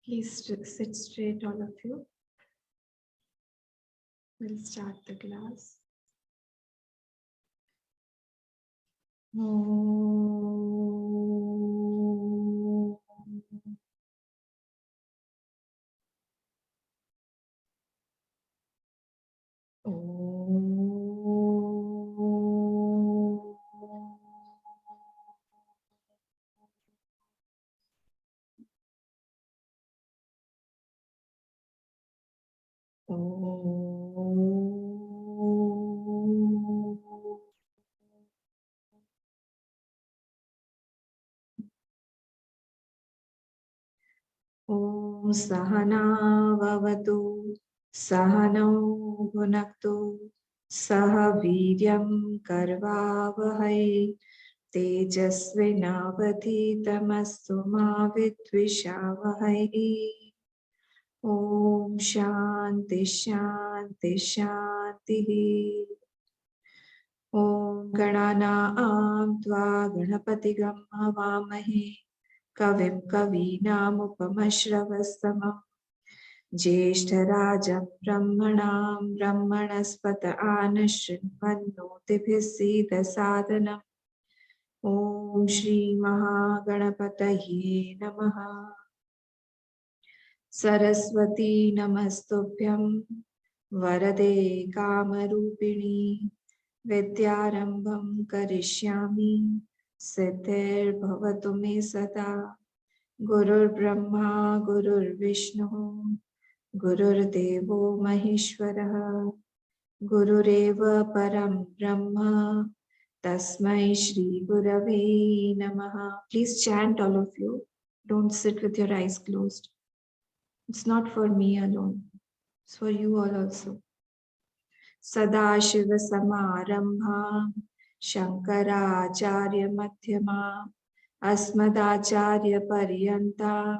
Please sit straight, all of you. We'll start the class. Om Sahana Vavatu Sahano Bhunaktu Saha Viryam Karvavahai Tejasvinavadhitamastu ma vidvishavahai. Om Shanti Shanti Shanti. Om Gananam Tva Ganapatigam Havamahe Kavim Kavinamupamashravastamam Jyeshtarajam Brahmanam Brahmanaspata Anashrinvannotibhisida Sadhanam. Om Shri Mahaganapataye Namaha. Saraswati Namastubhyam Varade Kamarupini Vidyarambham Karishyami Siddhir Bhavatu Me Sada. Gurur Brahma Gurur Vishnu Gurur Devo Maheshwaraha Gurureva Param Brahma Tasmai Shri Gurave Namaha. Please chant, all of you. Don't sit with your eyes closed. It's not for me alone. It's for you all also. Sadashiva Samarambha Shankaracharya Madhyama Asmadacharya Paryanta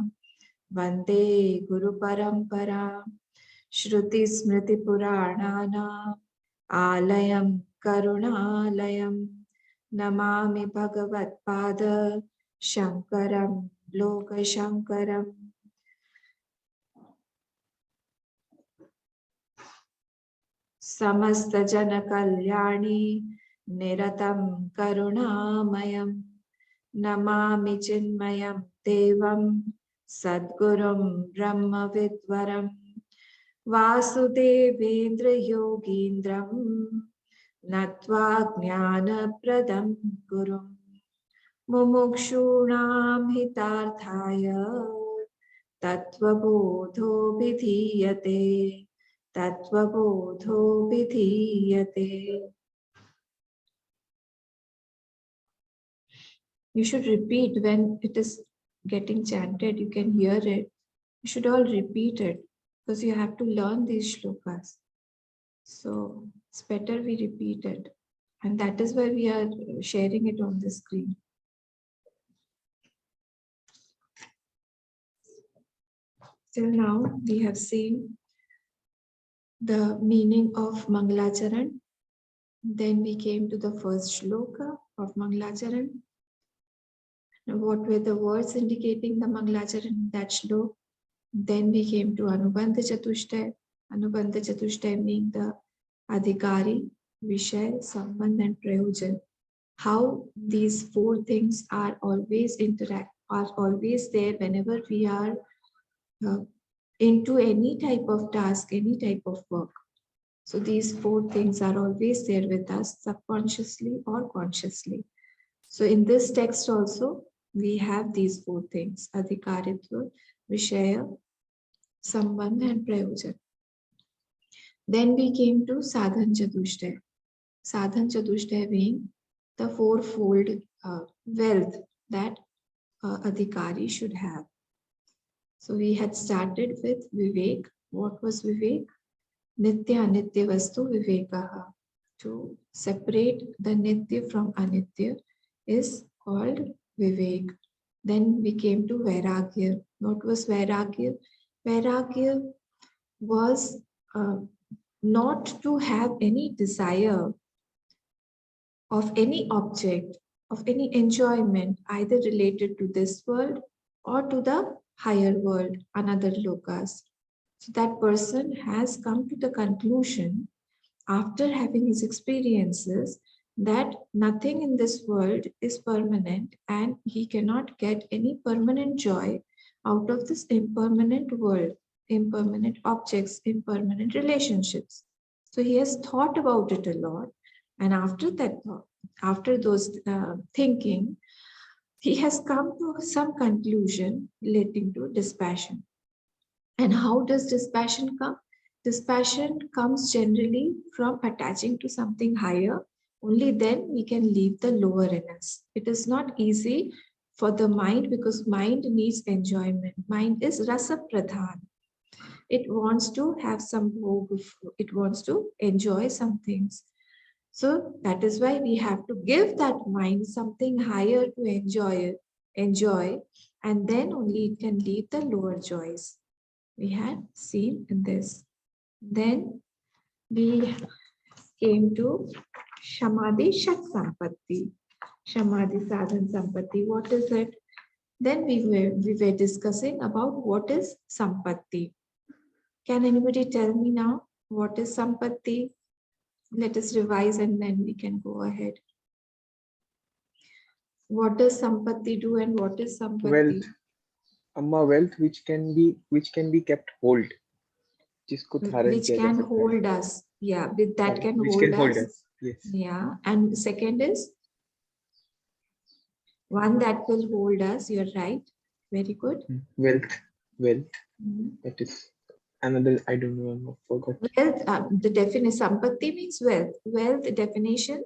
Vande Guru Parampara Shruti Smriti Puranana Alayam Karunalayam Namami Bhagavat Pada Shankaram Loka Shankaram. Samasta Jana Kalyani Niratam Karunamayam Namami Chinmayam Devam Sadgurum Brahma Vidvaram Vasudevendra Yogindram Natva Jnana Pradam Gurum Mumukshunam Hitarthaya Tattva Bodho Vidhiyate Tattva Bodho Vidhiyate. You should repeat when it is getting chanted. You can hear it. You should all repeat it because you have to learn these shlokas. So it's better we repeat it. And that is why we are sharing it on the screen. Till now, we have seen the meaning of Mangalacharan. Then we came to the first shloka of Mangalacharan. Now, what were the words indicating the Mangalacharan in that shloka? Then we came to Anubandha Chatushtay. Anubandha Chatushtay meaning the Adhikari, Vishay, Sambandh and Prayojan. How these four things are always always there whenever we are into any type of task, any type of work. So these four things are always there with us, subconsciously or consciously. So in this text also, we have these four things: Adhikaritva, Vishaya, Sambandha and Prayojan. Then we came to Sadhan Chatushtay. Sadhan Chatushtay being the fourfold wealth that Adhikari should have. So we had started with Vivek. What was Vivek? Nitya Anitya Vastu Vivekaha. To separate the Nitya from Anitya is called Vivek. Then we came to Vairagya. What was Vairagya? Vairagya was not to have any desire of any object, of any enjoyment, either related to this world or to the higher world, another lokas. So that person has come to the conclusion after having his experiences that nothing in this world is permanent and he cannot get any permanent joy out of this impermanent world, impermanent objects, impermanent relationships. So he has thought about it a lot, and after that thought, after those thinking, he has come to some conclusion relating to dispassion. And how does dispassion come? Dispassion comes generally from attaching to something higher. Only then we can leave the lower in us. It is not easy for the mind because mind needs enjoyment. Mind is rasa pradhan. It wants to have some bhog, it wants to enjoy some things. So that is why we have to give that mind something higher to enjoy, and then only it can leave the lower joys. We had seen in this. Then we came to Shamadhi Shat Sampatti. Shamadhi Sadhan Sampatti. What is it? Then we were discussing about what is Sampatti. Can anybody tell me now what is Sampatti? Let us revise and then we can go ahead. What does Sampatti do and what is Sampatti? Wealth. Amma, wealth which can be kept hold. Which can hold us. Yeah, with that can hold us. Yes. Yeah. And second is one that will hold us. You're right. Very good. Wealth. That is another, I don't know, I forgot. Wealth, the definition, Sampatti means wealth. Wealth, the definition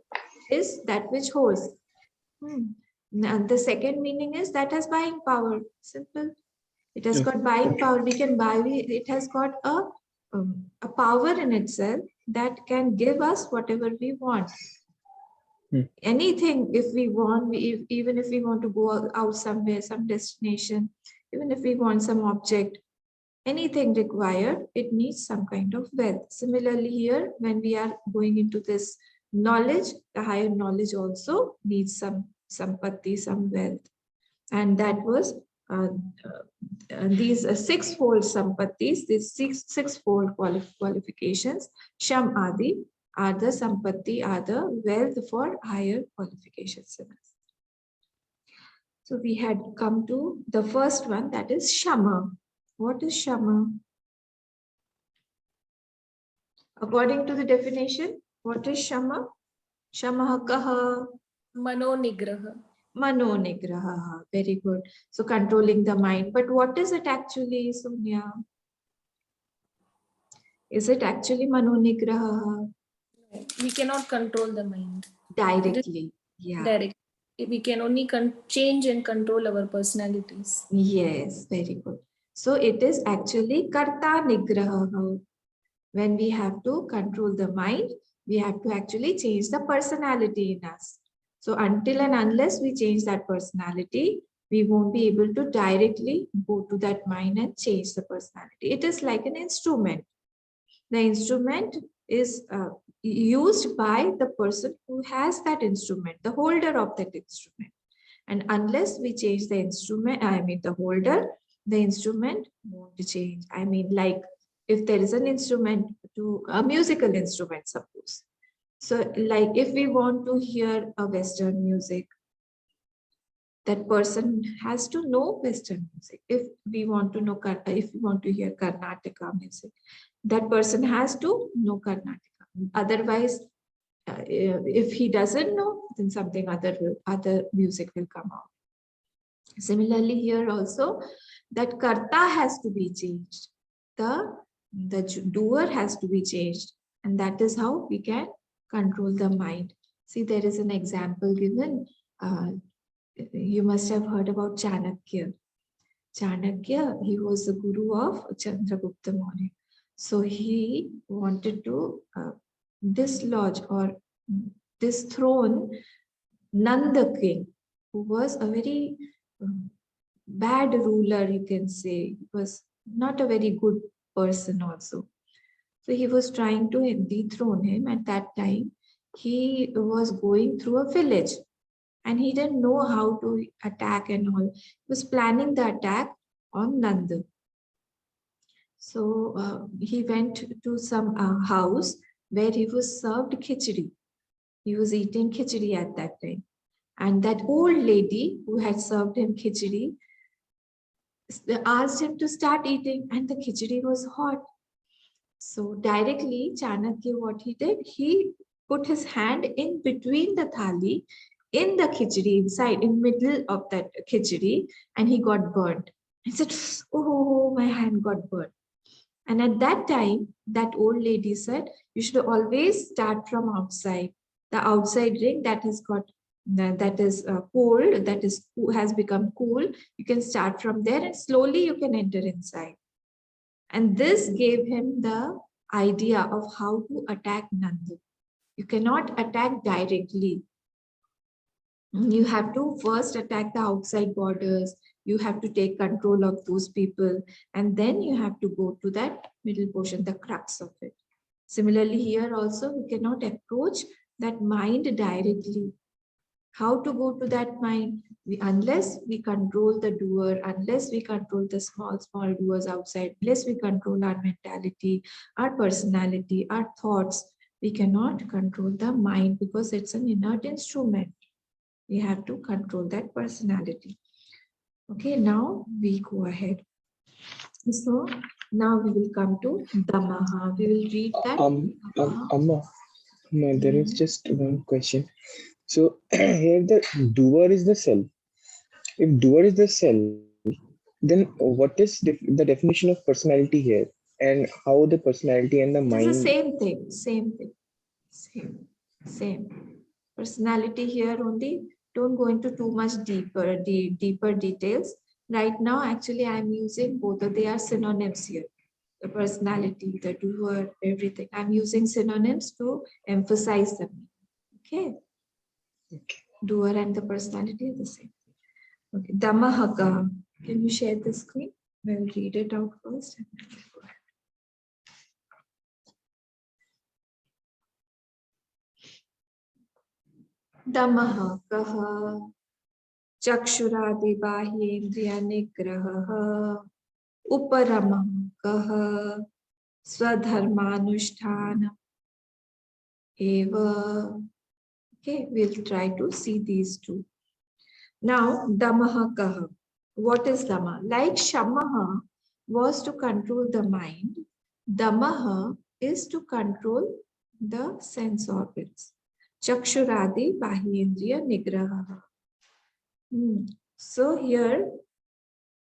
is that which holds. Now, the second meaning is that has buying power. Simple. It has got buying power. We can buy. It has got a power in itself that can give us whatever we want. Anything, if we want, even if we want to go out somewhere, some destination, even if we want some object, anything required, it needs some kind of wealth. Similarly here, when we are going into this knowledge, the higher knowledge also needs some sampatti, some wealth. And that was these sixfold sampattis, these sixfold qualifications, Sham Adi, are the sampatti, are the wealth for higher qualifications. So we had come to the first one, that is Shama. What is Shama? According to the definition, what is Shama? Shama kaha? Mano nigraha. Mano nigraha. Very good. So controlling the mind. But what is it actually, Sonia? Is it actually mano nigraha? We cannot control the mind Directly. Yeah. Directly. We can only change and control our personalities. Yes, very good. So it is actually Karta nigraha. When we have to control the mind, we have to actually change the personality in us. So until and unless we change that personality, we won't be able to directly go to that mind and change the personality. It is like an instrument. The instrument is used by the person who has that instrument, the holder of that instrument. And unless we change the instrument, the holder, the instrument won't change. Like if there is an instrument, to a musical instrument, suppose. So like if we want to hear a Western music, that person has to know Western music. If we want to know, if we want to hear Karnataka music, that person has to know Karnataka. Otherwise, if he doesn't know, then something other music will come out. Similarly, here also, that Karta has to be changed. The doer has to be changed. And that is how we can control the mind. See, there is an example given. You must have heard about Chanakya. Chanakya, he was the guru of Chandragupta Maurya. So he wanted to dislodge or dethrone Nanda king, who was a very bad ruler, you can say. He was not a very good person also. So he was trying to dethrone him. At that time, he was going through a village and he didn't know how to attack and all. He was planning the attack, on Nanda. So he went to some house where he was served khichdi. He was eating khichdi at that time. And that old lady who had served him khichdi asked him to start eating, and the khichdi was hot. So directly, Chanakya, what he did, he put his hand in between the thali, in the khichdi, inside, in middle of that khichdi, and he got burnt. He said, oh, my hand got burnt. And at that time, that old lady said, you should always start from outside. The outside ring that has got that is cold, that is has become cool. You can start from there, and slowly you can enter inside. And this gave him the idea of how to attack Nanda. You cannot attack directly. You have to first attack the outside borders. You have to take control of those people. And then you have to go to that middle portion, the crux of it. Similarly, here also, we cannot approach that mind directly. How to go to that mind? Unless we control the doer, unless we control the small doers outside, unless we control our mentality, our personality, our thoughts, we cannot control the mind because it's an inert instrument. We have to control that personality. Okay, now we go ahead. So now we will come to Damaha. We will read that. Amma, no, there is just one question. So here the doer is the self. If doer is the self, then what is the definition of personality here, and how the personality and the It's mind? the same thing, same. Personality here only. Don't go into too much deeper details. Right now, actually, I'm using both. They are synonyms here. The personality, the doer, everything. I'm using synonyms to emphasize them. Okay. Doer and the personality are the same. Okay. Dhammahaka. Can you share the screen? We'll read it out first. Dhammaha kaha chakshuradi bahyendriya nigraha uparamah kaha swadharmanusthana eva. Okay, we'll try to see these two. Now, Dhammaha kaha. What is Dhamma? Like Shamaha was to control the mind, Dhammaha is to control the sense organs. Chakshuradi bahyendriya nigraha. So here,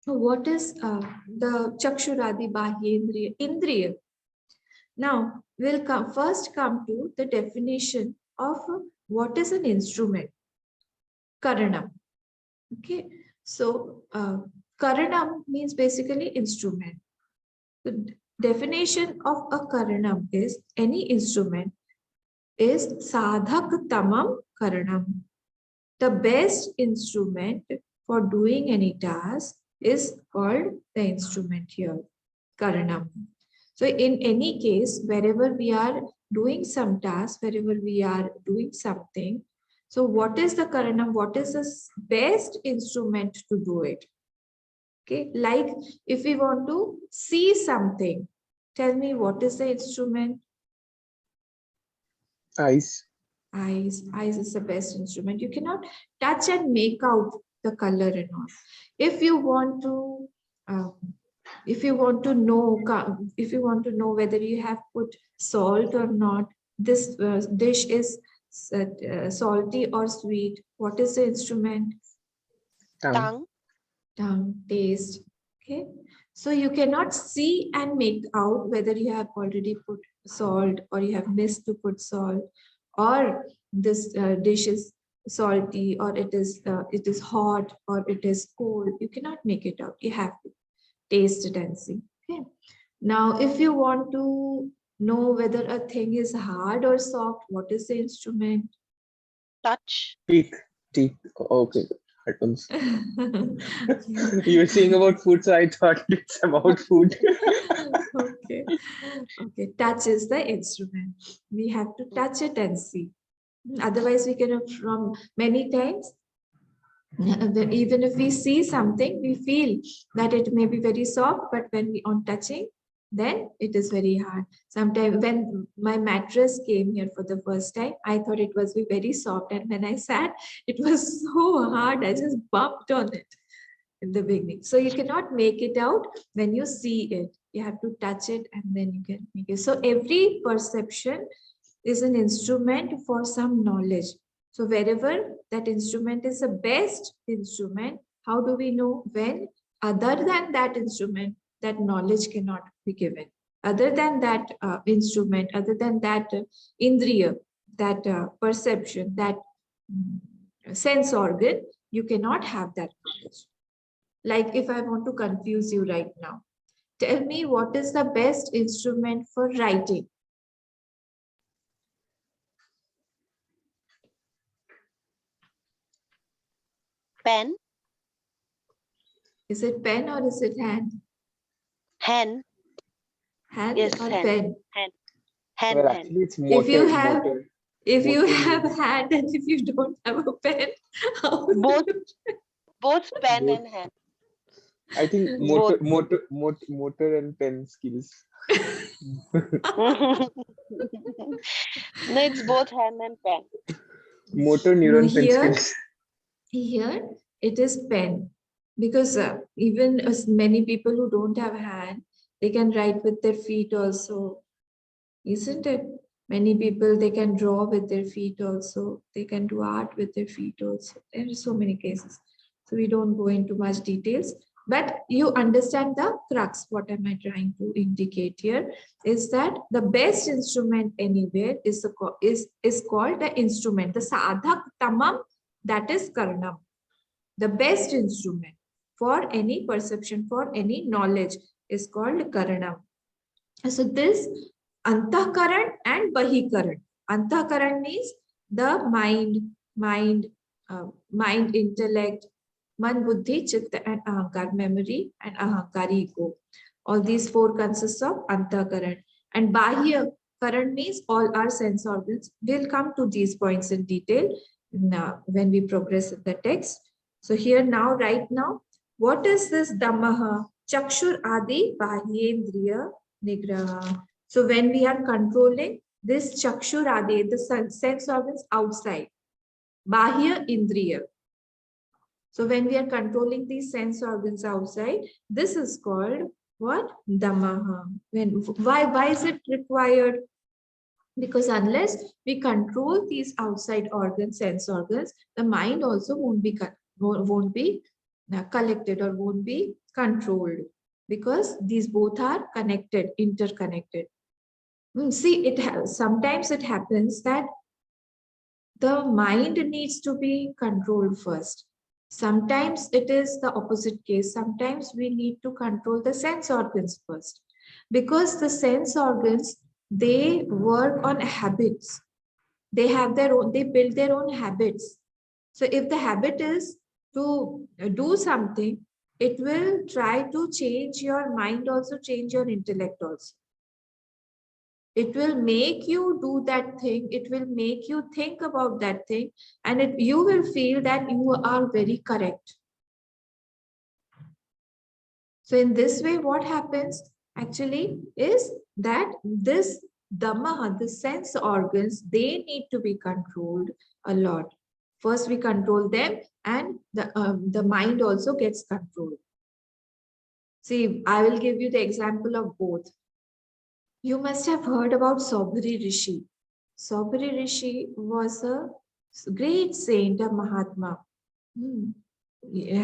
what is the Chakshuradi bahyendriya? Indriya. Now, we'll first come to the definition of what is an instrument. Karanam. Okay, so Karanam means basically instrument. The definition of a Karanam is any instrument is Sadhak Tamam Karanam. The best instrument for doing any task is called the instrument here, Karanam. So in any case, wherever we are doing some task, wherever we are doing something, so what is the Karanam? What is the best instrument to do it? Okay, like if we want to see something, tell me what is the instrument? Eyes. Eyes is the best instrument. You cannot touch and make out the color and all. If you want to know whether you have put salt or not, this dish is salty or sweet, what is the instrument? Tongue. Tongue, taste. Okay, so you cannot see and make out whether you have already put salt or you have missed to put salt, or this dish is salty, or it is hot, or it is cold. You cannot make it out. You have to taste it and see. Okay. Now, if you want to know whether a thing is hard or soft, what is the instrument? Touch. Teeth. Okay. You were saying about food, so I thought it's about food. Okay. Touch is the instrument. We have to touch it and see. Otherwise, we can from many times Even if we see something, we feel that it may be very soft, but when we on touching, then it is very hard. Sometimes when my mattress came here for the first time, I thought it was very soft, and when I sat, it was so hard. I just bumped on it in the beginning. So you cannot make it out when you see it. You have to touch it and then you can make it. So every perception is an instrument for some knowledge. So wherever that instrument is the best instrument, how do we know when other than that instrument, that knowledge cannot be given? Other than that instrument, other than that indriya, that perception, that sense organ, you cannot have that knowledge. Like if I want to confuse you right now, tell me what is the best instrument for writing? Pen. Is it pen or is it hand? Hen. Hand Yes, or hen. pen? Hen. Well, Hen. actually, it's If you motor. have, Motor. if you Motor have means hand and if you don't have a pen, how will Both. you- Both pen both. and hen. I think Both. motor and pen skills. No, it's both hen and pen. Motor No, neuron pen here skills. it is pen, because even as many people who don't have hand, they can write with their feet also, isn't it? Many people, they can draw with their feet also, they can do art with their feet also. There are so many cases, so we don't go into much details, but you understand the crux. What am I trying to indicate here is that the best instrument anywhere is called the instrument, the sadhak tamam, that is karnam. The best instrument for any perception, for any knowledge, is called karanam. So this antahkaran and bahikaran. Antahkaran means the mind, intellect, man, buddhi, chitta, and ahankar, memory, and ahankar, ego. All these four consists of antahkaran. And bahya karan means all our sense organs. We'll come to these points in detail when we progress in the text. So here now, right now, what is this dhammaha? Chakshur adi bahyendriya nigraha. So when we are controlling this chakshur adi, the sense organs outside, bahya indriya. So when we are controlling these sense organs outside, this is called what? Dhammaha. Why is it required? Because unless we control these outside organs, sense organs, the mind also won't be collected or won't be controlled, because these both are connected, interconnected. See, sometimes it happens that the mind needs to be controlled first. Sometimes it is the opposite case. Sometimes we need to control the sense organs first, because the sense organs, they work on habits. They build their own habits. So if the habit is to do something, it will try to change your mind also, change your intellect also. It will make you do that thing. It will make you think about that thing, and you will feel that you are very correct. So in this way, what happens actually is that this dhamma, the sense organs, they need to be controlled a lot. First, we control them, and the mind also gets controlled. See, I will give you the example of both. You must have heard about Sobri Rishi. Sobri Rishi was a great saint, a Mahatma.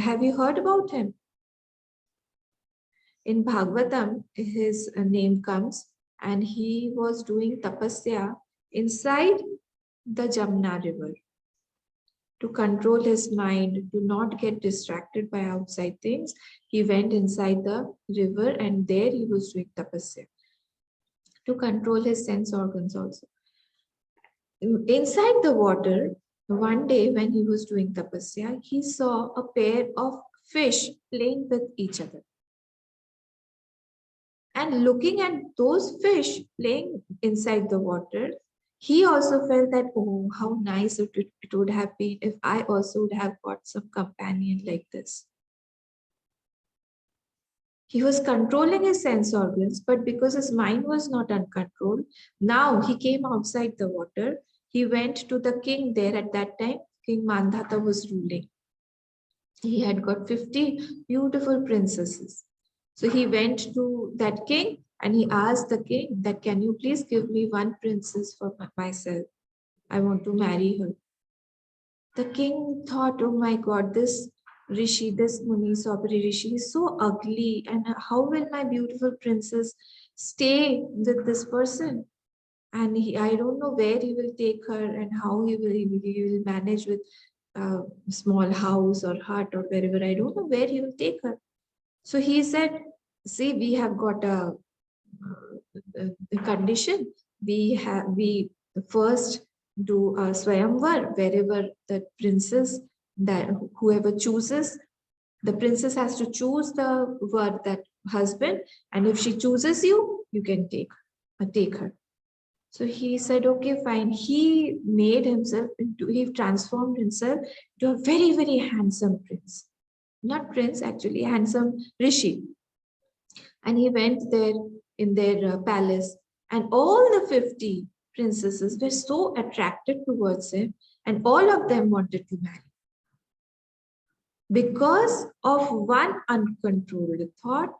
Have you heard about him? In Bhagavatam, his name comes, and he was doing tapasya inside the Jamna river to control his mind, to not get distracted by outside things. He went inside the river, and there he was doing tapasya to control his sense organs also. Inside the water, one day when he was doing tapasya, he saw a pair of fish playing with each other. And looking at those fish playing inside the water, he also felt that, oh, how nice it would have been if I also would have got some companion like this. He was controlling his sense organs, but because his mind was not uncontrolled, now he came outside the water. He went to the king there at that time. King Mandhata was ruling. He had got 50 beautiful princesses. So he went to that king and he asked the king that, can you please give me one princess for myself? I want to marry her. The king thought, oh my God, this Rishi, this Muni, Sobri Rishi is so ugly. And how will my beautiful princess stay with this person? And I don't know where he will take her and how he will manage with a small house or hut or wherever. I don't know where he will take her. So he said, see, we have got a condition. We first do a swayamvar wherever the princess, that whoever chooses, the princess has to choose the word, that husband, and if she chooses you, you can take her. So he said, okay, fine. He made himself into, he transformed himself to a very, very handsome prince. Not prince, actually, handsome Rishi. And he went there in their palace, and all the 50 princesses were so attracted towards him, and all of them wanted to marry. Because of one uncontrolled thought,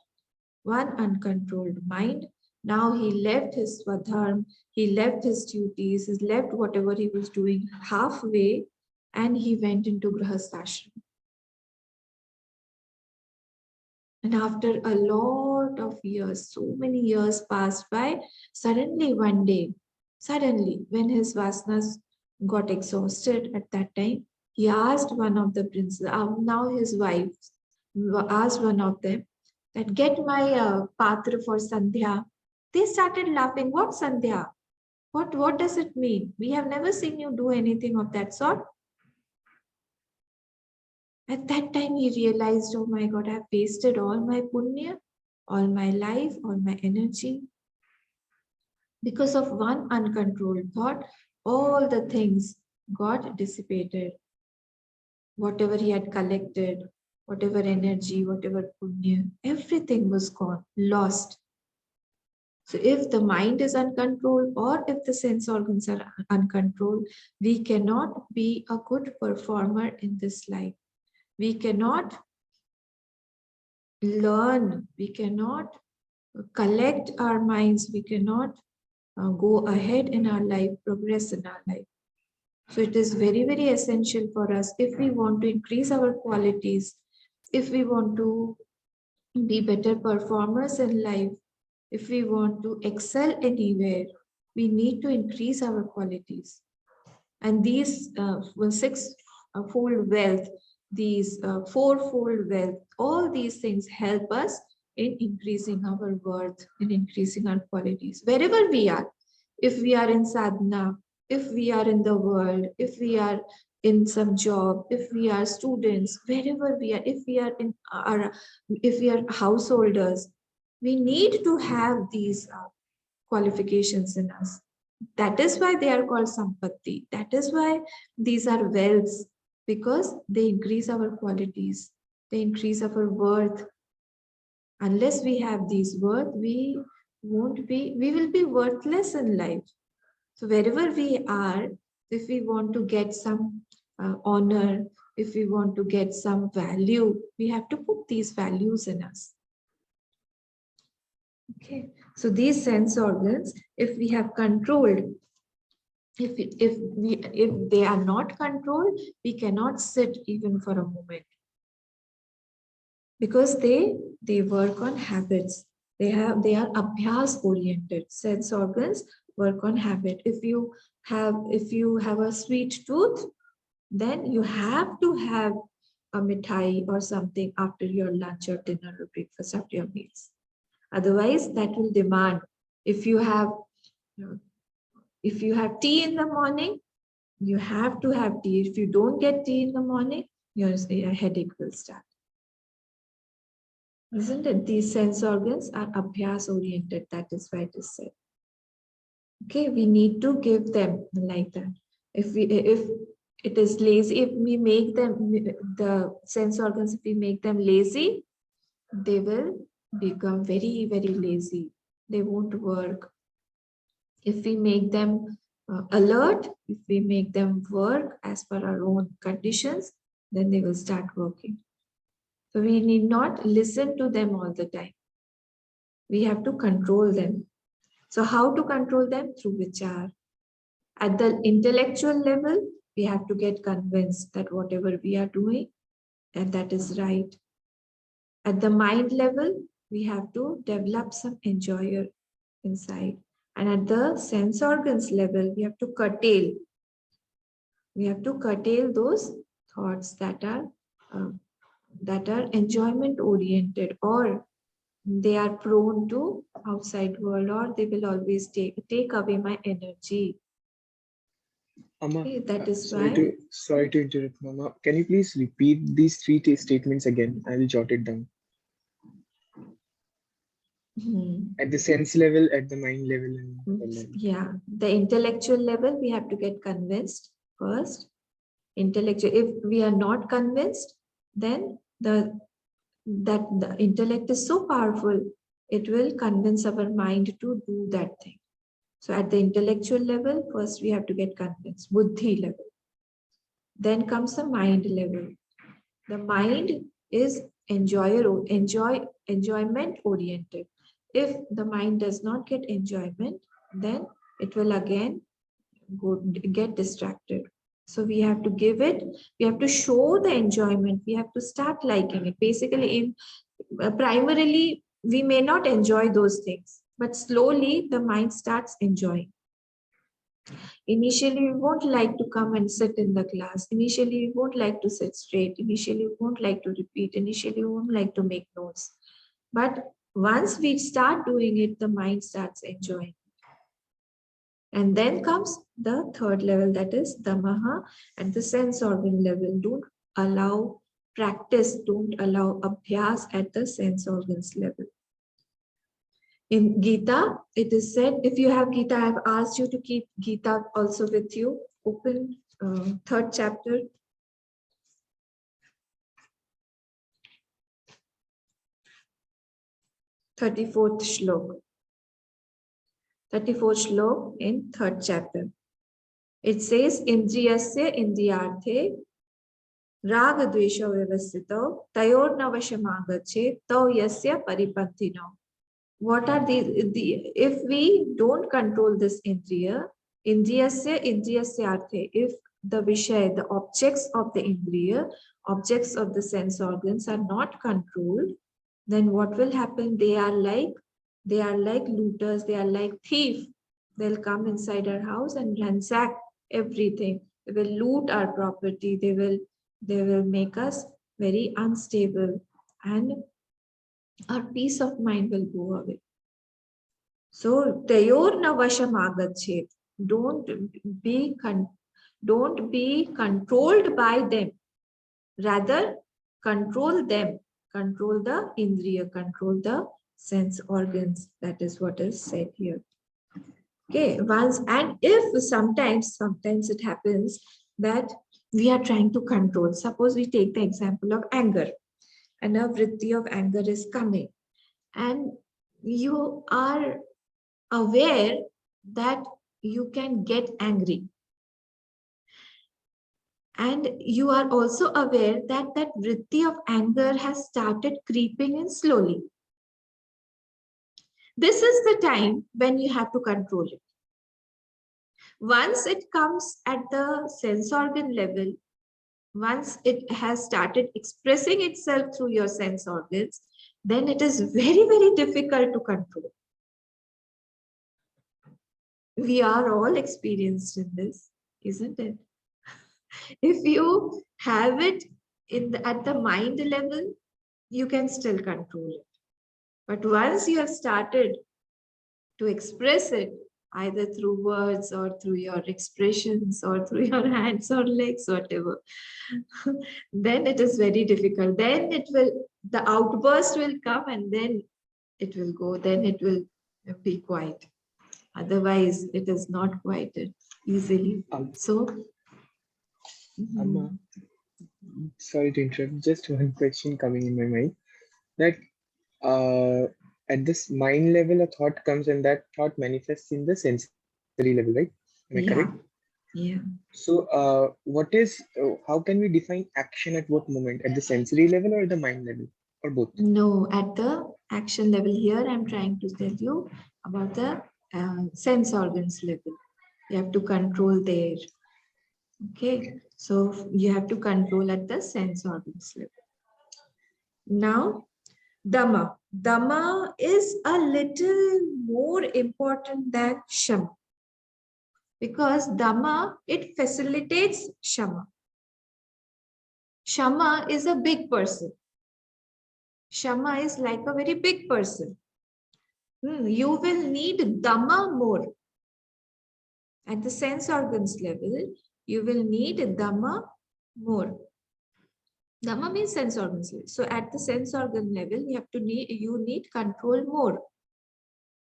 one uncontrolled mind, now he left his Swadharm, he left his duties, he left whatever he was doing halfway, and he went into Grahasthashram. And after a lot of years, so many years passed by, suddenly one day, when his vasanas got exhausted at that time, he asked one of the princes, now his wife, asked one of them, that get my patra for Sandhya. They started laughing. What Sandhya? What does it mean? We have never seen you do anything of that sort. At that time, he realized, oh my God, I've wasted all my punya, all my life, all my energy. Because of one uncontrolled thought, all the things got dissipated. Whatever he had collected, whatever energy, whatever punya, everything was gone, lost. So if the mind is uncontrolled or if the sense organs are uncontrolled, we cannot be a good performer in this life. We cannot learn, we cannot collect our minds, we cannot go ahead in our life, progress in our life. So it is very, very essential for us, if we want to increase our qualities, if we want to be better performers in life, if we want to excel anywhere, we need to increase our qualities. And these six-fold wealth, these fourfold wealth, all these things help us in increasing our worth, in increasing our qualities. Wherever we are, if we are in sadhana, if we are in the world, if we are in some job, if we are students, wherever we are, if we are householders, we need to have these qualifications in us. That is why they are called sampatti. That is why these are wealths, because they increase our qualities, they increase our worth. Unless we have these worth, we will be worthless in life. So wherever we are, if we want to get some honor, if we want to get some value, we have to put these values in us. Okay, so these sense organs, if we have controlled, if they are not controlled, we cannot sit even for a moment, because they work on habits. They are abhyas oriented. Sense organs work on habit. If you have a sweet tooth, then you have to have a mithai or something after your lunch or dinner or breakfast, after your meals. Otherwise, that will demand. If you have tea in the morning, you have to have tea. If you don't get tea in the morning, your headache will start. Isn't it? These sense organs are abhyas oriented. That is why it is said. Okay, we need to give them like that. If it is lazy, if we make them, the sense organs, if we make them lazy, they will become very, very lazy. They won't work. If we make them alert, if we make them work as per our own conditions, then they will start working. So we need not listen to them all the time. We have to control them. So how to control them? Through vichar. At the intellectual level, we have to get convinced that whatever we are doing, and that is right. At the mind level, we have to develop some enjoyer inside. And at the sense organs level, we have to curtail. We have to curtail those thoughts that are enjoyment oriented, or they are prone to outside world, or they will always take away my energy. Amma, Okay, that is sorry why. to interrupt, Mama. Can you please repeat these three statements again? I will jot it down. At the sense level, at the mind level, and the level. Yeah, the intellectual level, we have to get convinced first. Intellectual, if we are not convinced, then the intellect is so powerful, it will convince our mind to do that thing. So at the intellectual level, first we have to get convinced, buddhi level. Then comes the mind level. The mind is enjoyment oriented. If the mind does not get enjoyment, then it will again get distracted. So we have to give it, we have to show the enjoyment, we have to start liking it. Basically, primarily, we may not enjoy those things, but slowly the mind starts enjoying. Initially, we won't like to come and sit in the class. Initially, we won't like to sit straight. Initially, we won't like to repeat. Initially, we won't like to make notes. But once we start doing it, the mind starts enjoying. And then comes the third level, that is Damaha, and the sense organ level. Don't allow practice, don't allow abhyas at the sense organs level. In Gita, it is said, if you have Gita, I have asked you to keep Gita also with you. Open third chapter. Thirty-fourth shlok. 34th shlok in third chapter. It says, Indriyasya indriyarthe raga dvesha vyavasthito tayor navashamagache tau yasya paripantino. What are if we don't control this indriya, indriyasya arthe, if the vishay, the objects of the indriya, objects of the sense organs are not controlled, then what will happen? They are like looters, they are like thieves. They'll come inside our house and ransack everything. They will loot our property. They will make us very unstable, and our peace of mind will go away. So, tayor na vashamagachet. Don't be controlled by them. Rather, control them. Control the indriya. Control the sense organs. That is what is said here. Okay, once, and if sometimes it happens that we are trying to control. Suppose we take the example of anger, and a vritti of anger is coming, and you are aware that you can get angry. And you are also aware that that vritti of anger has started creeping in slowly. This is the time when you have to control it. Once it comes at the sense organ level, once it has started expressing itself through your sense organs, then it is very, very difficult to control. We are all experienced in this, isn't it? If you have it at the mind level, you can still control it. But once you have started to express it, either through words or through your expressions or through your hands or legs, whatever, then it is very difficult. Then the outburst will come, and then it will go, then it will be quiet. Otherwise, it is not quite easily. So, Amma, sorry to interrupt. Just one question coming in my mind. That at this mind level, a thought comes and that thought manifests in the sensory level, right? Am I correct? yeah, yeah. So, how can we define action at what moment? At the sensory level or the mind level? Or both? No, at the action level here, I'm trying to tell you about the sense organs level. You have to control there. Okay, so you have to control at the sense organs level. Now, Dhamma. Dhamma is a little more important than Shama. Because Dhamma, it facilitates Shama. Shama is a big person. Shama is like a very big person. You will need Dhamma more. At the sense organs level, you will need Dhamma more. Dhamma means sense organs level. So at the sense organ level, you need control more.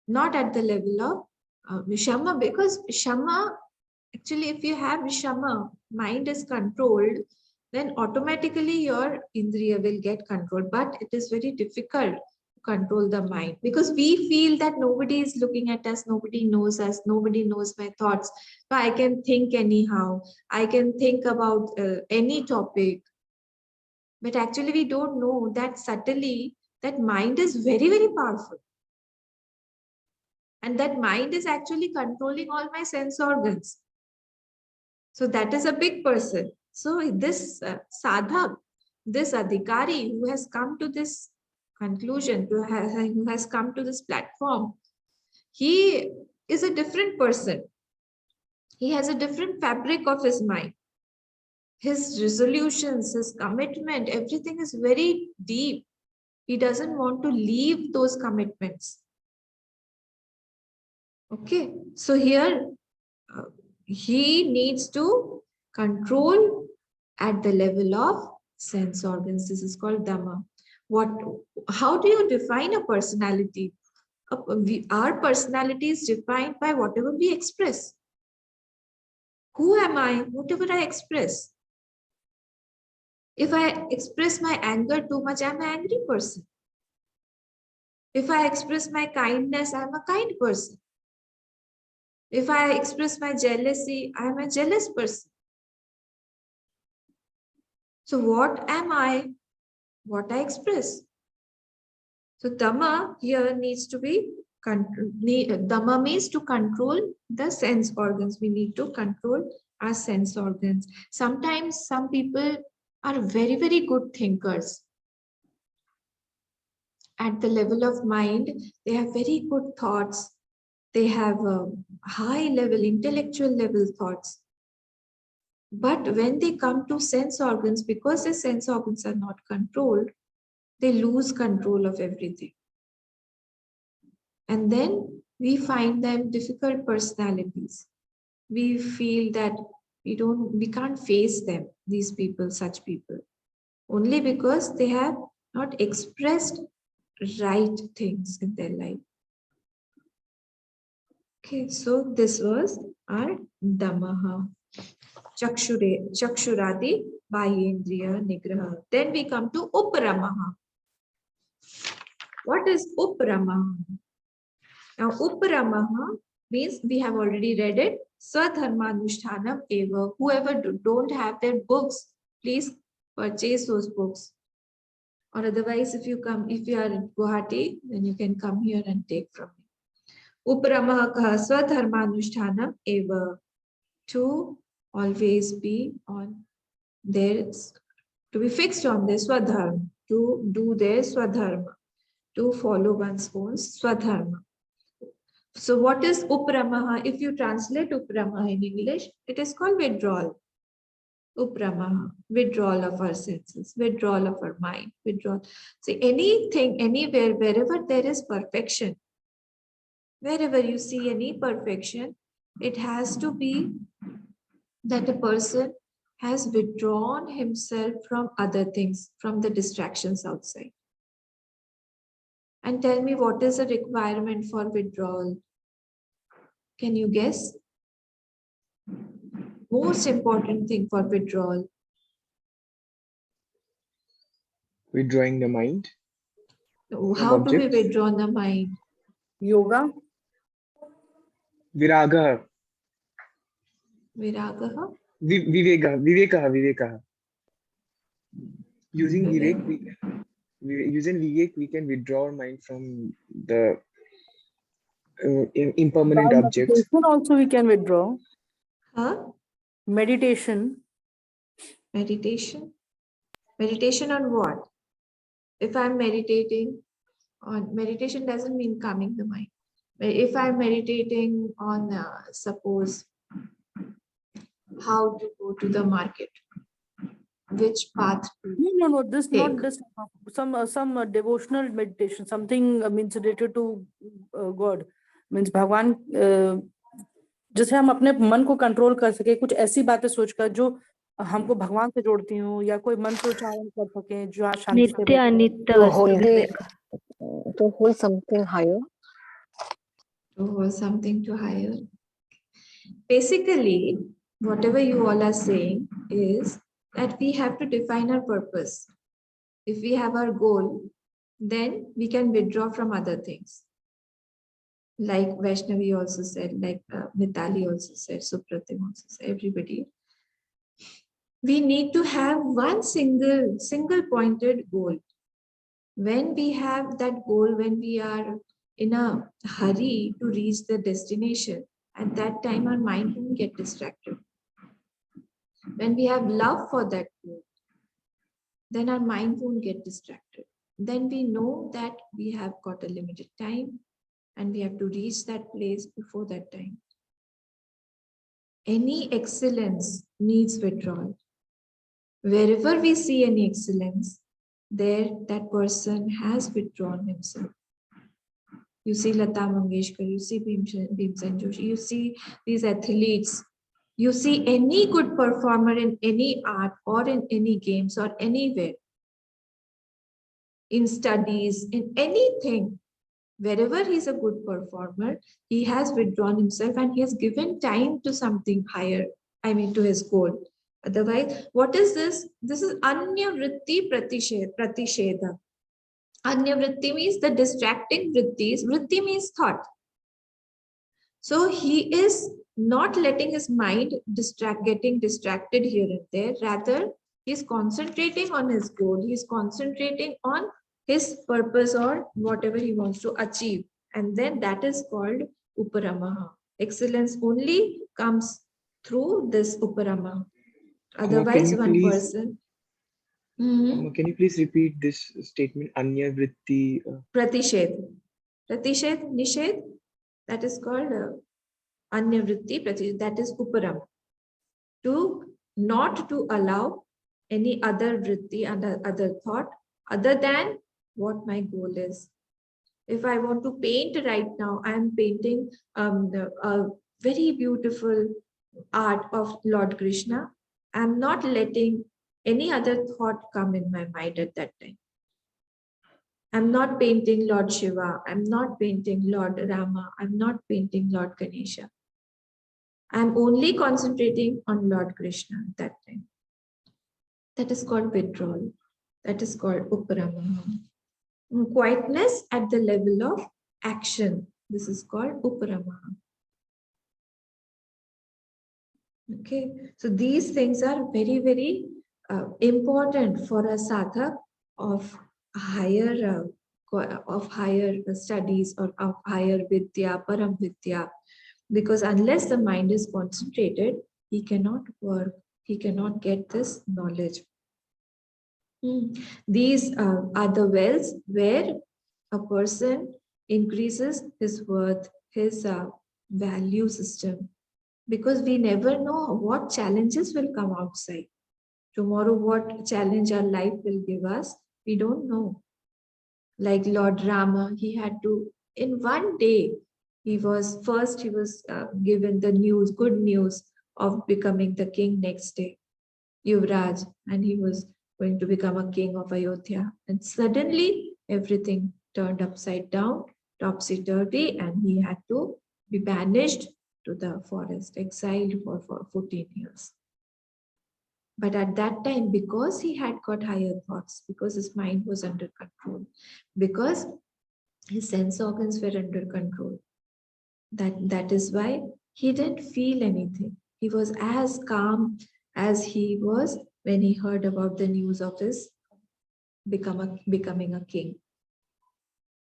Not at the level of Shama, because Shama, actually, if you have Shama, mind is controlled, then automatically your Indriya will get controlled. But it is very difficult to control the mind because we feel that nobody is looking at us, nobody knows us, nobody knows my thoughts. So I can think anyhow, I can think about any topic. But actually, we don't know that subtly that mind is very, very powerful. And that mind is actually controlling all my sense organs. So that is a big person. So this sadhak, this adhikari who has come to this conclusion, who has come to this platform, he is a different person. He has a different fabric of his mind. His resolutions, his commitment, everything is very deep. He doesn't want to leave those commitments. Okay, so here he needs to control at the level of sense organs. This is called Dhamma. How do you define a personality? Our personality is defined by whatever we express. Who am I? Whatever I express. If I express my anger too much, I'm an angry person. If I express my kindness, I'm a kind person. If I express my jealousy, I'm a jealous person. So what am I? What I express. So Dhamma here needs to be, Dhamma means to control the sense organs. We need to control our sense organs. Sometimes some people are very, very good thinkers. At the level of mind, they have very good thoughts. They have high level, intellectual level thoughts. But when they come to sense organs, because the sense organs are not controlled, they lose control of everything. And then we find them difficult personalities. We feel that we can't face them, these people, such people, only because they have not expressed right things in their life. Okay, so this was our Dhammaha. Chakshuradi Bahyendriya Nigraha. Then we come to Uparamaha. What is Uparamaha? Now, Uparamaha means we have already read it. Swadharmanushthanam eva. Whoever don't have their books, please purchase those books. Or otherwise, if you are in Guwahati, then you can come here and take from me. Uparamaha kaha swadharmanushthanam eva. To always be on their, to be fixed on their Swadharm, to do their Swadharma, to follow one's own Swadharma. So what is Upramaha? If you translate Upramaha in English, it is called withdrawal. Upramaha, withdrawal of our senses, withdrawal of our mind, withdrawal. See, anything, anywhere, wherever there is perfection, wherever you see any perfection, it has to be that a person has withdrawn himself from other things, from the distractions outside. And tell me, what is the requirement for withdrawal? Can you guess? Most important thing for withdrawal. Withdrawing the mind from How do we objects. withdraw the mind? Yoga. Viraga. Viragaha? Vivekaha. Using Vivek. using vivek, we can withdraw our mind from the impermanent By objects. meditation also we can withdraw. Huh? Meditation. Meditation? Meditation on what? If I'm meditating on, meditation doesn't mean calming the mind. If I'm meditating on, suppose, how to go to the market, which path to No. This take. not this. Some devotional meditation. Something means related to God. Means भगवान जैसे हम अपने मन को control कर सके, कुछ ऐसी बातें सोचकर जो हमको भगवान से जोड़ती हूँ, या कोई मंत्र उच्चारण कर सके जो आज शांति से Nitya Anitya To Vastu hold Vivek. to hold something higher. or something to higher. Basically, whatever you all are saying is that we have to define our purpose. If we have our goal, then we can withdraw from other things. Like Vaishnavi also said, like Mitali also said, Supratim also said, everybody. We need to have one single pointed goal. When we have that goal, when we are in a hurry to reach the destination, at that time our mind won't get distracted. When we have love for that goal, then our mind won't get distracted. Then we know that we have got a limited time and we have to reach that place before that time. Any excellence needs withdrawal. Wherever we see any excellence, there that person has withdrawn himself. You see Lata Mangeshkar, you see Bhimsen Joshi, you see these athletes, you see any good performer in any art or in any games or anywhere, in studies, in anything, wherever he's a good performer, he has withdrawn himself and he has given time to something higher, to his goal. Otherwise, what is this? This is Anya Vritti Pratishedha. Anya Vritti means the distracting vrittis. Vritti means thought. So he is not letting his mind getting distracted here and there. Rather, he's concentrating on his goal. He's concentrating on his purpose or whatever he wants to achieve. And then that is called Uparamaha. Excellence only comes through this Uparamaha. Otherwise, one person. Can you please repeat this statement? Anya vritti. Pratished. Pratished, Nisheth, that is called Anya vritti, Pratished, that is Uparam. Not to allow any other vritti and other thought other than what my goal is. If I want to paint right now, I am painting a very beautiful art of Lord Krishna. I am not letting any other thought come in my mind at that time. I'm not painting Lord Shiva. I'm not painting Lord Rama. I'm not painting Lord Ganesha. I'm only concentrating on Lord Krishna at that time. That is called withdrawal. That is called Uparamaha. Quietness at the level of action. This is called Uparamaha. Okay, so these things are very, very important for a sadhak of higher studies or of higher vidya, param vidya, because unless the mind is concentrated, he cannot work, he cannot get this knowledge. These are the wells where a person increases his worth, his value system, because we never know what challenges will come outside. Tomorrow, what challenge our life will give us, we don't know. Like Lord Rama, he had to, in one day, he was given the news, good news of becoming the king next day, Yuvraj, and he was going to become a king of Ayodhya. And suddenly, everything turned upside down, topsy-turvy, and he had to be banished to the forest, exiled for 14 years. But at that time, because he had got higher thoughts, because his mind was under control, because his sense organs were under control, that is why he didn't feel anything. He was as calm as he was when he heard about the news of his becoming a king.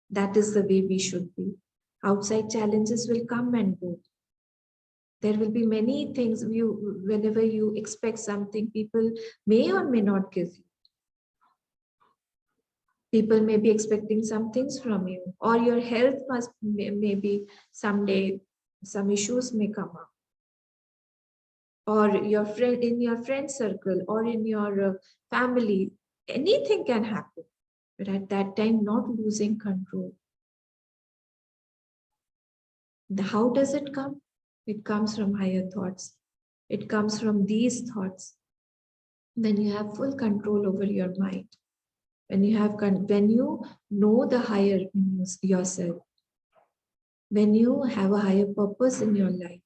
That is the way we should be. Outside challenges will come and go. There will be many things whenever you expect something, people may or may not give you. People may be expecting some things from you, or your health maybe someday some issues may come up, or your friend in your friend circle or in your family, anything can happen. But at that time, not losing control. How does it come? It comes from higher thoughts. It comes from these thoughts. When you have full control over your mind, when you know the higher in yourself, when you have a higher purpose in your life.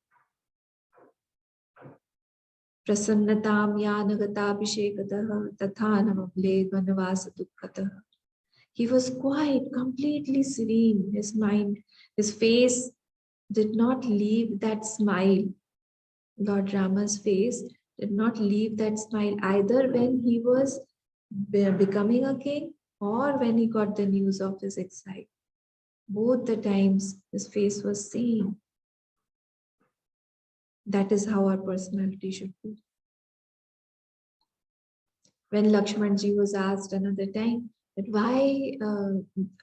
Prasannatam yanagatabhishekatah tathanamable vanavasatukkatah. He was quiet, completely serene. His mind, his face did not leave that smile. Lord Rama's face did not leave that smile either when he was becoming a king or when he got the news of his exile. Both the times his face was seen. That is how our personality should be. When Lakshmanji was asked another time that why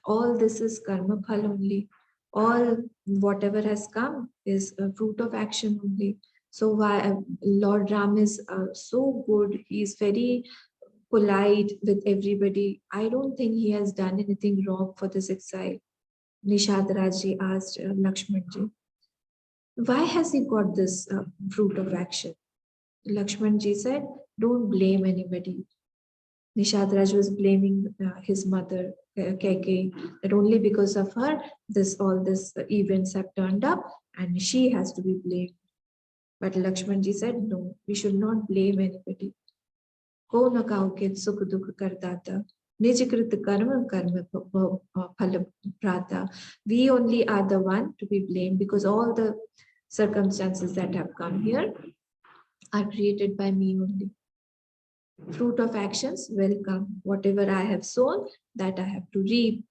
all this is karma phal only, all whatever has come is a fruit of action only. So why Lord Ram is so good, he is very polite with everybody. I don't think he has done anything wrong for this exile. Nishad Raji asked Lakshmanji, why has he got this fruit of action? Lakshmanji said, don't blame anybody. Nishad Raj was blaming his mother, Kaikeyi, that only because of her, all these events have turned up and she has to be blamed. But Lakshmanji said, no, we should not blame anybody. Ko na kauke sukh dukh kardata, nijkrit karma karma phala prata. We only are the one to be blamed because all the circumstances that have come here are created by me only. Fruit of actions will come. Whatever I have sown, that I have to reap.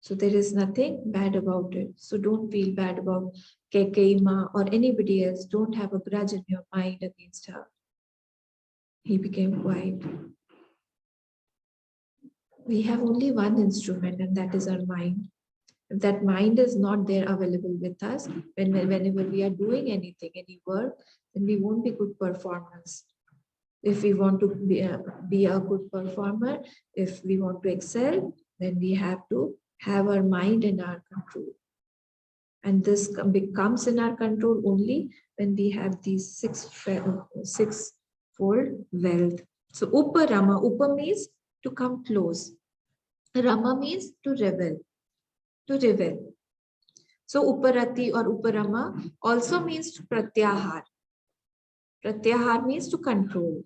So there is nothing bad about it. So don't feel bad about Kaikeyi Ma or anybody else. Don't have a grudge in your mind against her. He became quiet. We have only one instrument, and that is our mind. If that mind is not there available with us, whenever we are doing anything, any work, then we won't be good performers. If we want to be a good performer, if we want to excel, then we have to have our mind in our control. And this becomes in our control only when we have these sixfold wealth. So Upa Rama, Upa means to come close. Rama means to revel, to revel. So Uparati or Uparama also means to pratyahar. Pratyahar means to control.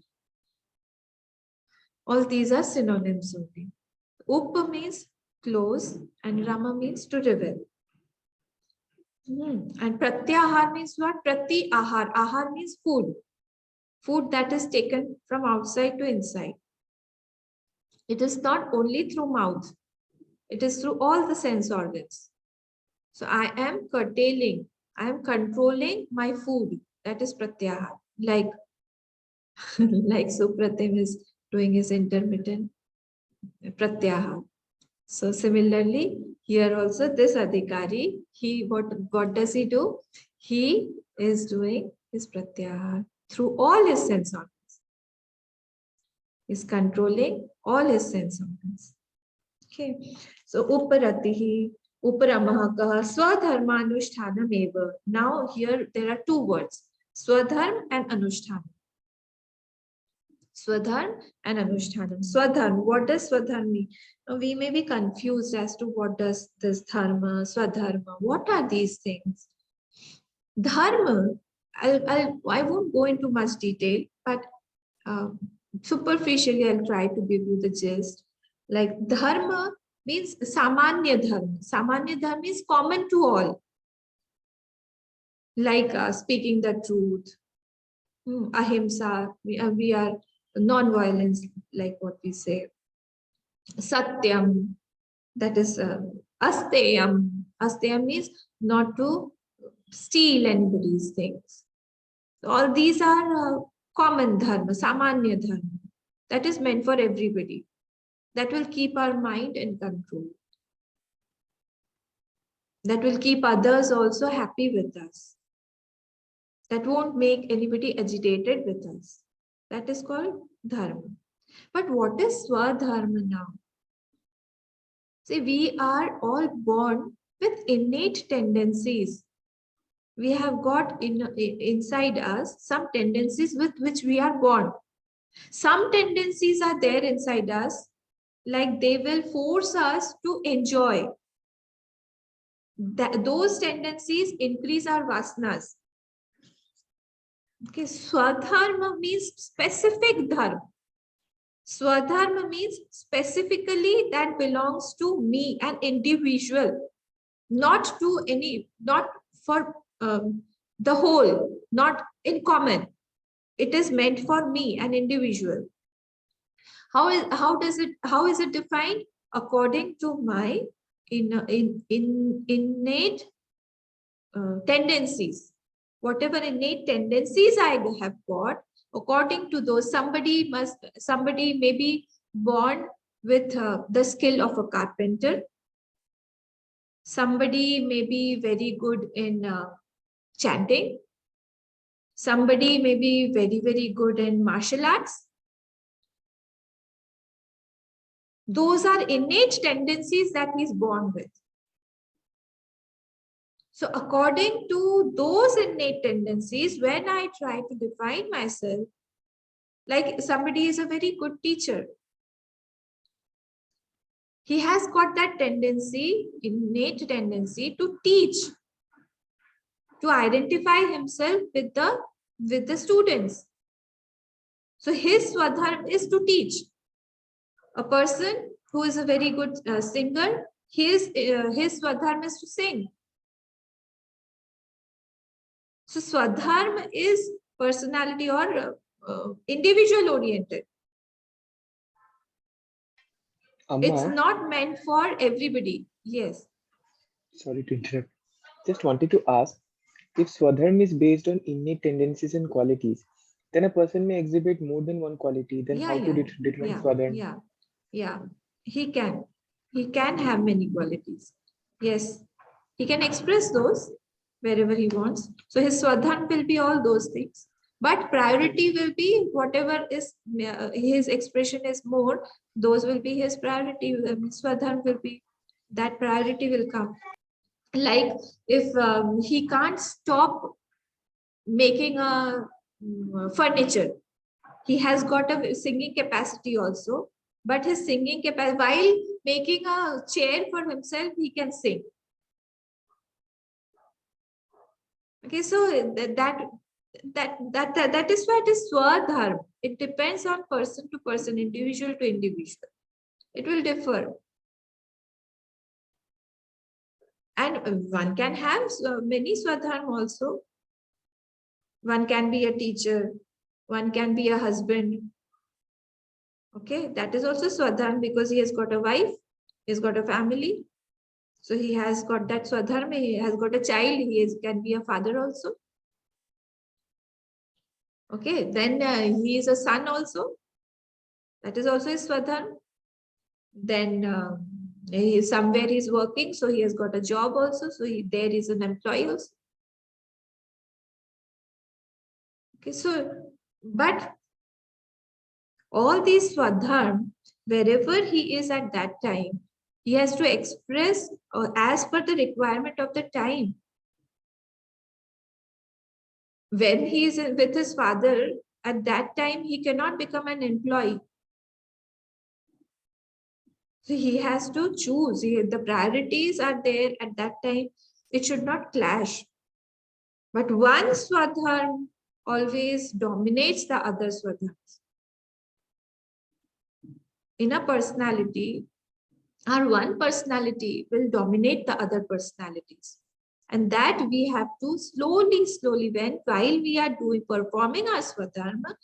All these are synonyms only. Upa means close and Rama means to revel. And pratyahar means what? Prati ahar. Ahar means food. Food that is taken from outside to inside. It is not only through mouth. It is through all the sense organs. So I am curtailing, I am controlling my food. That is pratyahar. Like Supratim is doing his intermittent pratyahar. So similarly, here also this adhikari, what does he do? He is doing his pratyahar through all his sense organs. Is controlling all his sense organs. Okay. So uparatihi, uparamahakaha, swadharmanushthana eva. Now here there are two words, swadharm and anushthanam. Swadharm and anushthanam. Swadharm, what does swadharm mean? Now we may be confused as to what does this dharma, swadharma, what are these things? Dharma, I won't go into much detail, but superficially I'll try to give you the gist. Like dharma means samanya dharma. Samanya dharma is common to all. Like speaking the truth, ahimsa, we are non-violence, like what we say. Satyam, that is asteyam. Asteyam means not to steal anybody's things. All these are common dharma, samanya dharma. That is meant for everybody. That will keep our mind in control. That will keep others also happy with us. That won't make anybody agitated with us. That is called dharma. But what is swadharma now? See, we are all born with innate tendencies. We have got inside us some tendencies with which we are born. Some tendencies are there inside us, like they will force us to enjoy. Those tendencies increase our vasanas. Okay, swadharma means specific dharma. Swadharma means specifically that belongs to me, an individual, not to any, not for the whole, not in common. It is meant for me, an individual. How is it defined? According to my innate tendencies. Whatever innate tendencies I have got, according to those, somebody may be born with the skill of a carpenter. Somebody may be very good in chanting. Somebody may be very, very good in martial arts. Those are innate tendencies that he is born with. So according to those innate tendencies, when I try to define myself, like somebody is a very good teacher, he has got that tendency, innate tendency to teach, to identify himself with the students. So his swadharm is to teach. A person who is a very good singer, his swadharm is to sing. So Swadharm is personality or individual oriented. It's Amma, not meant for everybody. Yes. sorry to interrupt. Just wanted to ask, if Swadharm is based on innate tendencies and qualities, then a person may exhibit more than one quality. Then how to determine Swadharm? Yeah. He can have many qualities. Yes. He can express those wherever he wants. So his Swadharm will be all those things. But priority will be whatever is his expression is more, those will be his priority. Swadharm will be, that priority will come. Like if he can't stop making a furniture, he has got a singing capacity also, but his singing capacity, while making a chair for himself, he can sing. Okay, so that is why it is Swadharm. It depends on person to person, individual to individual. It will differ. And one can have many Swadharm also. One can be a teacher. One can be a husband. Okay, that is also Swadharm because he has got a wife. He has got a family. So he has got that Swadharm. He has got a child. Can be a father also. Okay, then he is a son also. That is also his Swadharm. Then somewhere he's working, so he has got a job also. So there is an employee also. Okay, so, but all these Swadharm, wherever he is at that time, he has to express as per the requirement of the time. When he is with his father, at that time, he cannot become an employee. So he has to choose. The priorities are there at that time. It should not clash. But one Swadharm always dominates the other Swadharms. In a personality, our one personality will dominate the other personalities. And that we have to slowly, while we are performing our Swadharma,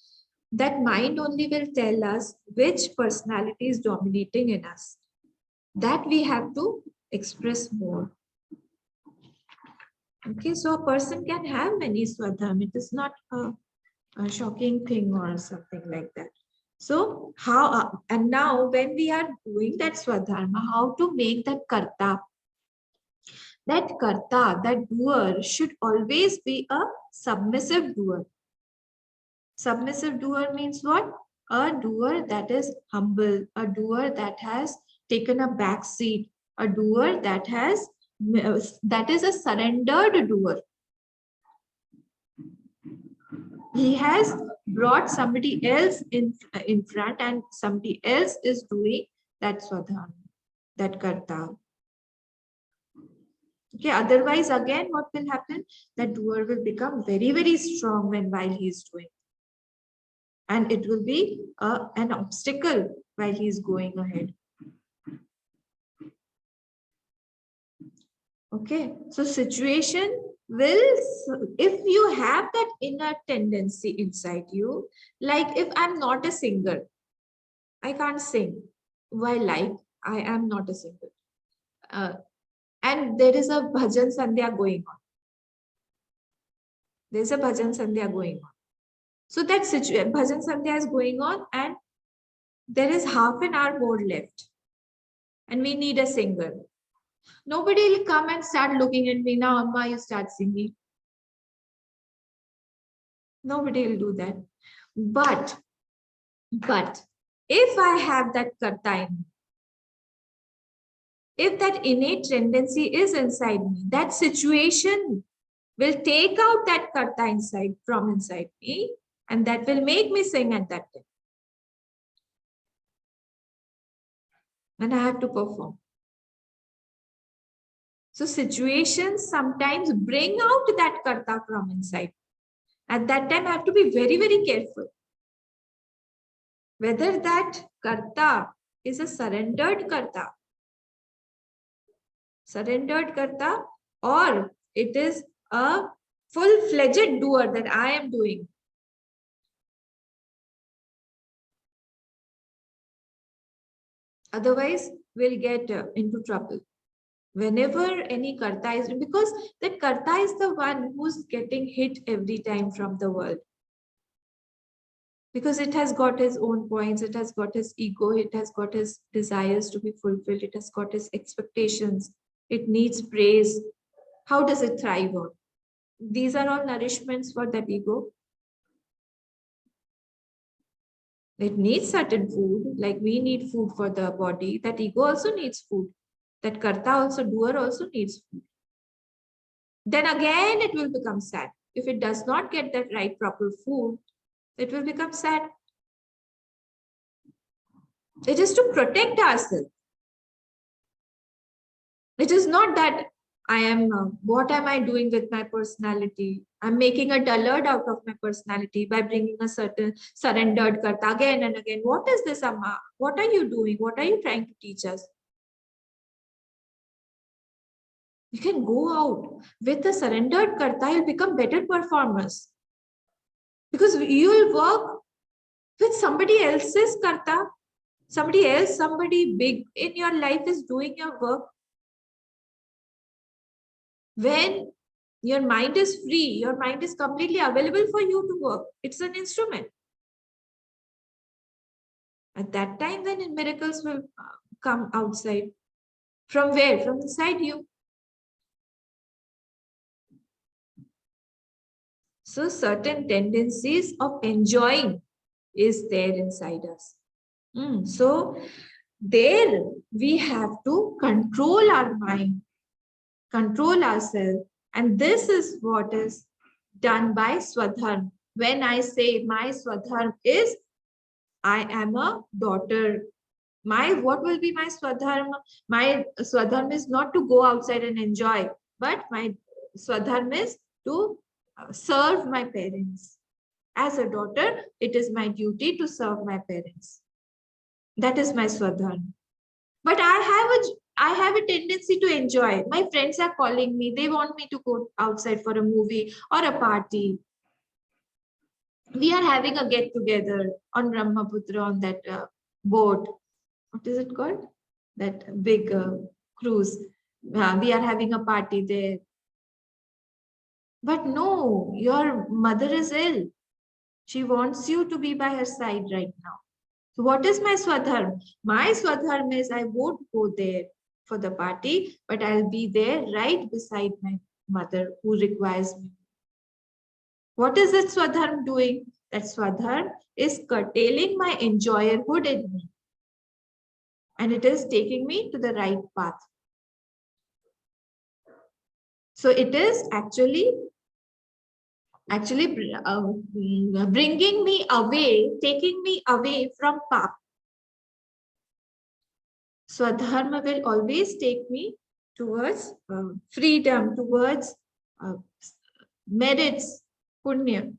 that mind only will tell us which personality is dominating in us. That we have to express more. Okay, so a person can have many Swadharma. It is not a shocking thing or something like that. So how, and now when we are doing that Swadharma, how to make that Karta? That Karta, that doer should always be a submissive doer. Submissive doer means what? A doer that is humble, a doer that has taken a back seat, a doer that is a surrendered doer. He has brought somebody else in front, and somebody else is doing that Swadharm, that Karta. Okay, otherwise again what will happen? That doer will become very, very strong while he is doing. And it will be an obstacle while he is going ahead. Okay, so situation will, if you have that inner tendency inside you, like if I'm not a singer, I can't sing. Why? Like I am not a singer. And there is a bhajan sandhya going on. There's a bhajan sandhya going on. So that bhajan sandhya is going on, and there is half an hour more left. And we need a singer. Nobody will come and start looking at me. Now, Amma, you start singing. Nobody will do that. But if I have that karta in me, if that innate tendency is inside me, that situation will take out that karta from inside me, and that will make me sing at that time. And I have to perform. So situations sometimes bring out that karta from inside. At that time, I have to be very, very careful. Whether that karta is a surrendered karta, or it is a full-fledged doer that I am doing. Otherwise, we'll get into trouble. Whenever any karta is, because that karta is the one who's getting hit every time from the world. Because it has got his own points, it has got his ego, it has got his desires to be fulfilled, it has got his expectations, it needs praise. How does it thrive on? These are all nourishments for that ego. It needs certain food, like we need food for the body. That ego also needs food. That karta also, doer also needs food. Then again, it will become sad. If it does not get that right proper food, it will become sad. It is to protect ourselves. It is not that I am, what am I doing with my personality? I'm making a dullard out of my personality by bringing a certain surrendered karta again and again. What is this, Amma? What are you doing? What are you trying to teach us? You can go out with a surrendered karta, you'll become better performers. Because you will work with somebody else's karta. Somebody else, somebody big in your life is doing your work. When your mind is free, your mind is completely available for you to work. It's an instrument. At that time, then miracles will come outside. From where? From inside you. So certain tendencies of enjoying is there inside us. So there we have to control our mind, control ourselves. And this is what is done by Swadharm. When I say my Swadharm is, I am a daughter. What will be my Swadharm? My Swadharm is not to go outside and enjoy, but my Swadharm is to serve my parents. As a daughter, it is my duty to serve my parents. That is my Swadharm. But I have a tendency to enjoy. My friends are calling me. They want me to go outside for a movie or a party. We are having a get together on Brahmaputra on that boat. What is it called? That big cruise. We are having a party there. But no, your mother is ill. She wants you to be by her side right now. So what is my Swadharm? My Swadharm is I won't go there for the party, but I'll be there right beside my mother who requires me. What is that Swadharm doing? That Swadharm is curtailing my enjoyerhood in me. And it is taking me to the right path. So it is actually bringing me away, taking me away from Pap. Swadharma will always take me towards freedom, towards merits, punya.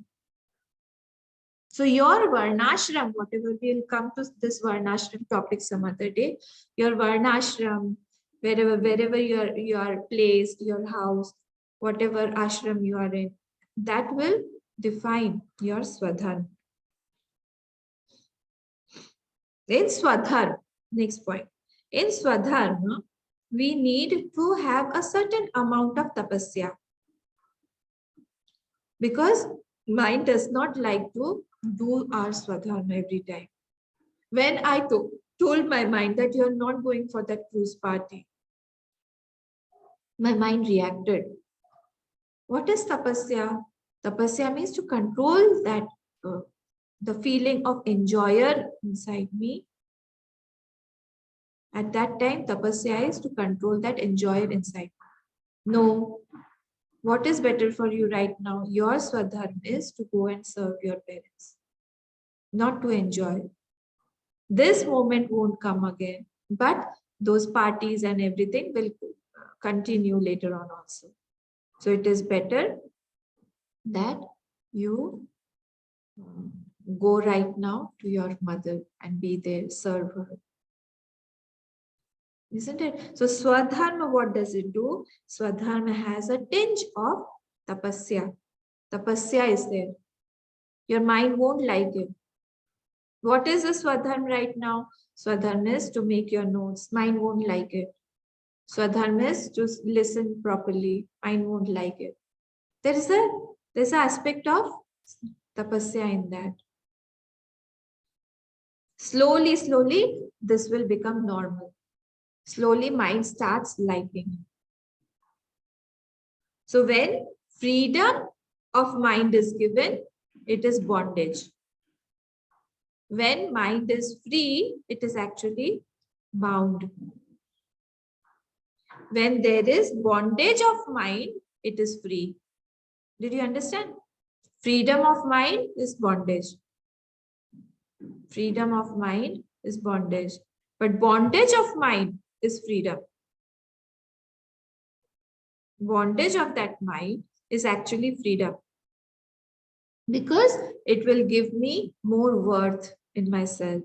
So your varnashram, whatever, we'll come to this varnashram topic some other day. Your varnashram, wherever you are placed, your house, whatever ashram you are in, that will define your Swadharma. In Swadharma, next point. In Swadharma, we need to have a certain amount of tapasya. Because mind does not like to do our Swadharma every time. When I told my mind that you're not going for that cruise party, my mind reacted. What is tapasya? Tapasya means to control that the feeling of enjoyer inside me. At that time, tapasya is to control that enjoyer inside me. No. What is better for you right now? Your Swadharma is to go and serve your parents, not to enjoy. This moment won't come again, but those parties and everything will continue later on also. So it is better that you go right now to your mother and be there, serve her. Isn't it? So Swadharma, what does it do? Swadharma has a tinge of tapasya. Tapasya is there. Your mind won't like it. What is the Swadharma right now? Swadharma is to make your notes. Mind won't like it. Swadharma is to listen properly. Mind won't like it. There's an aspect of tapasya in that. Slowly, this will become normal. Slowly, mind starts liking it. So when freedom of mind is given, it is bondage. When mind is free, it is actually bound. When there is bondage of mind, it is free. Did you understand? Freedom of mind is bondage. Freedom of mind is bondage. But bondage of mind is freedom. Bondage of that mind is actually freedom. Because it will give me more worth in myself.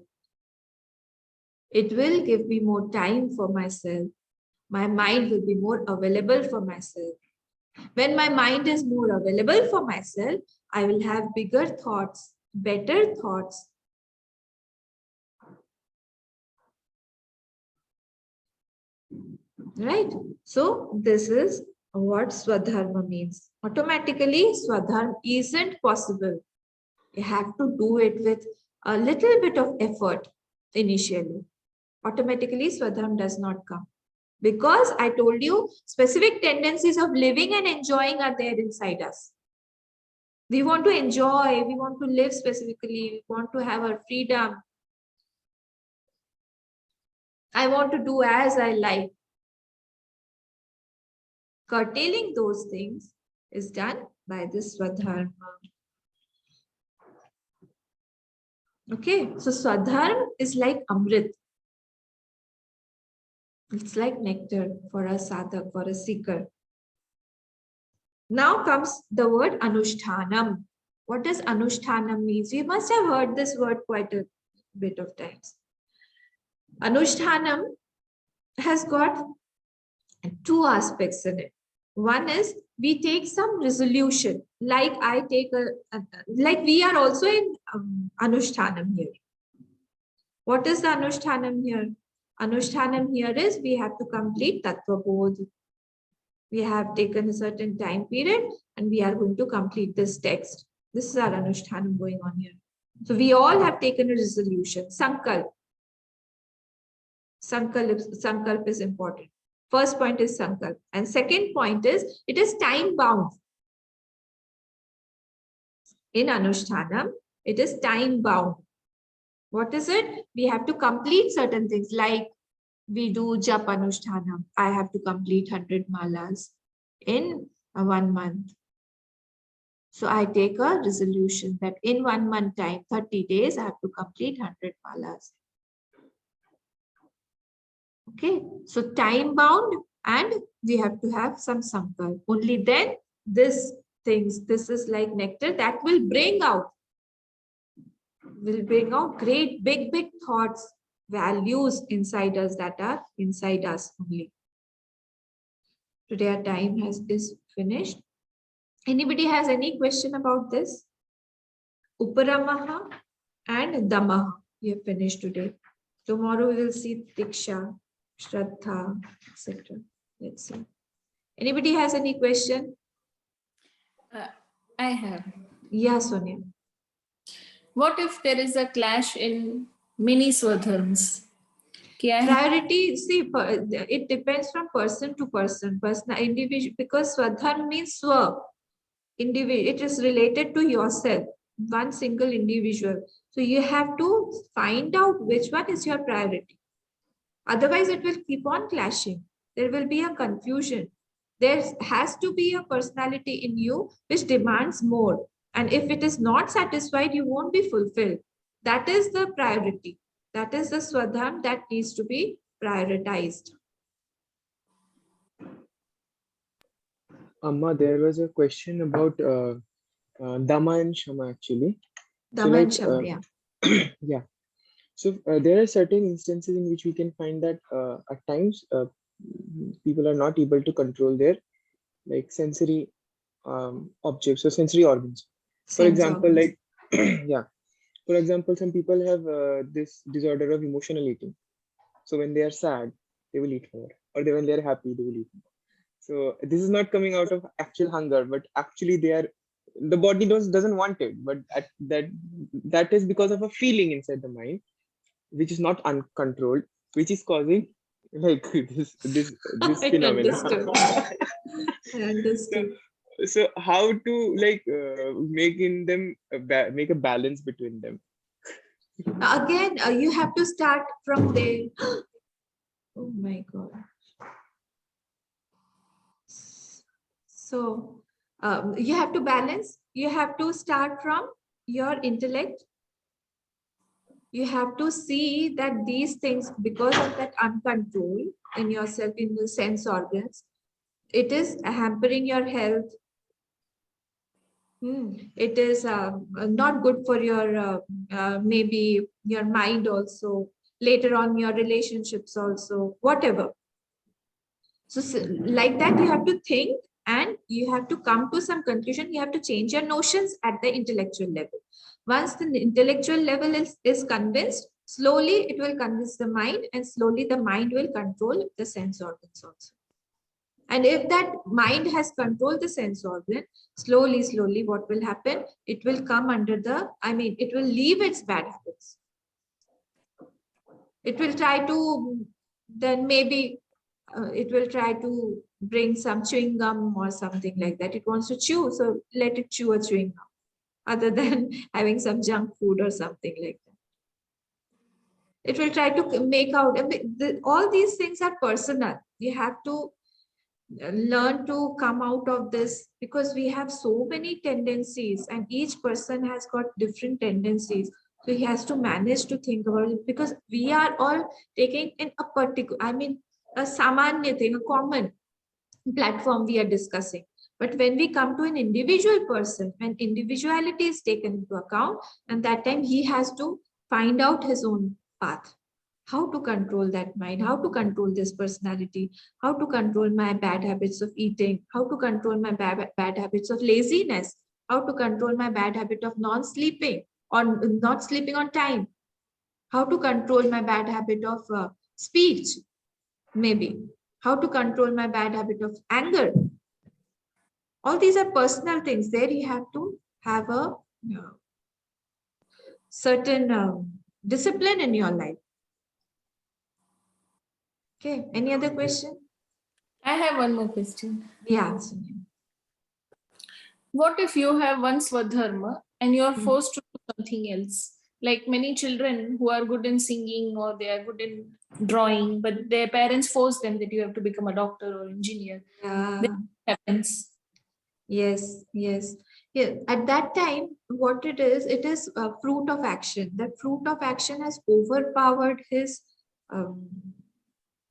It will give me more time for myself. My mind will be more available for myself. When my mind is more available for myself, I will have bigger thoughts, better thoughts. Right? So this is what Swadharma means. Automatically, Swadharma isn't possible. You have to do it with a little bit of effort initially. Automatically, Swadharma does not come. Because I told you, specific tendencies of living and enjoying are there inside us. We want to enjoy, we want to live specifically, we want to have our freedom. I want to do as I like. Curtailing those things is done by this Swadharma. Okay, so Swadharma is like Amrit. It's like nectar for a sadhak, for a seeker. Now comes the word anushtanam. What does anushtanam means? We must have heard this word quite a bit of times. Anushtanam has got two aspects in it. One is we take some resolution, like I take like we are also in anushtanam here. What is the anushtanam here? Anushtanam here is we have to complete Tattva Bodh. We have taken a certain time period and we are going to complete this text. This is our anushtanam going on here. So we all have taken a resolution. Sankalp. Sankalp is important. First point is sankalp. And second point is it is time bound. In anushtanam, it is time bound. What is it? We have to complete certain things like we do jap anushtanam. I have to complete 100 malas in 1 month. So I take a resolution that in 1 month time, 30 days, I have to complete 100 malas. Okay, so time bound and we have to have some sankalp. Only then this is like nectar that will bring out great big thoughts, values inside us that are inside us only. Today our time is finished. Anybody has any question about this? Uparamaha and Damaha we have finished today. Tomorrow we will see Diksha, Shraddha, etc. Let's see. Anybody has any question? I have. Yeah, Sonia. What if there is a clash in many Swadharms? Priority, see, it depends from person to person, individual, because Swadharm means Swa. Individual, it is related to yourself, one single individual. So you have to find out which one is your priority. Otherwise, it will keep on clashing. There will be a confusion. There has to be a personality in you which demands more. And if it is not satisfied, you won't be fulfilled. That is the priority. That is the Swadharm that needs to be prioritized. Amma, there was a question about Dhamma and Shama actually. Dhamma and Shama, yeah. Yeah. So there are certain instances in which we can find that at times people are not able to control their like sensory objects or sensory organs. For example, like yeah. For example, some people have this disorder of emotional eating. So when they are sad, they will eat more, or when they are happy, they will eat more. So this is not coming out of actual hunger, but actually the body doesn't want it, but that is because of a feeling inside the mind, which is not uncontrolled, which is causing like this phenomenon. I understood. So how to like make a balance between them? Again, you have to start from there. Oh my God. So you have to balance. You have to start from your intellect. You have to see that these things, because of that uncontrol in yourself, in the sense organs, it is hampering your health. It is not good for your maybe your mind also, later on your relationships also, whatever. So like that you have to think and you have to come to some conclusion. You have to change your notions at the intellectual level. Once the intellectual level is convinced, slowly it will convince the mind, and slowly the mind will control the sense organs also. And if that mind has controlled the sense organ, slowly, what will happen? It will come under it will leave its bad habits. It will try to, then maybe it will try to bring some chewing gum or something like that. It wants to chew, so let it chew a chewing gum, other than having some junk food or something like that. It will try to make out, all these things are personal. You have to learn to come out of this, because we have so many tendencies and each person has got different tendencies. So he has to manage to think about it, because we are all taking in a particular, a samanya thing, a common platform we are discussing. But when we come to an individual person, when individuality is taken into account, and that time he has to find out his own path. How to control that mind, how to control this personality, how to control my bad habits of eating, how to control my bad habits of laziness, how to control my bad habit of non-sleeping or not sleeping on time, how to control my bad habit of speech, maybe, how to control my bad habit of anger. All these are personal things. There you have to have a certain discipline in your life. Okay, any other question? I have one more question. Yeah, Sonia. What if you have one Swadharma and you are Hmm. forced to do something else? Like many children who are good in singing or they are good in drawing, but their parents force them that you have to become a doctor or engineer. Yeah. Then what happens? Yes, yes. Yeah. At that time, what it is a fruit of action. That fruit of action has overpowered his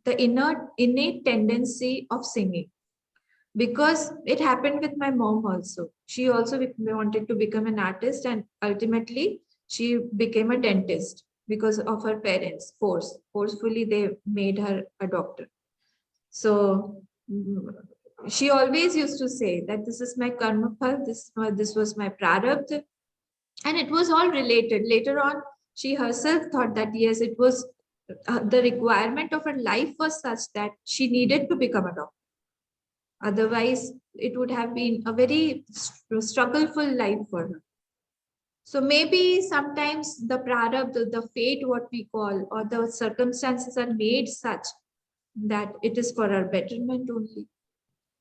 the innate tendency of singing. Because it happened with my mom also. She also wanted to become an artist, and ultimately she became a dentist because of her parents. Forcefully, they made her a doctor. So she always used to say that this is my karma phal, this was my prarabdha, and it was all related. Later on, she herself thought that yes, it was the requirement of her life was such that she needed to become a doctor. Otherwise, it would have been a very struggleful life for her. So maybe sometimes the prarabdha, the fate, what we call, or the circumstances are made such that it is for our betterment only.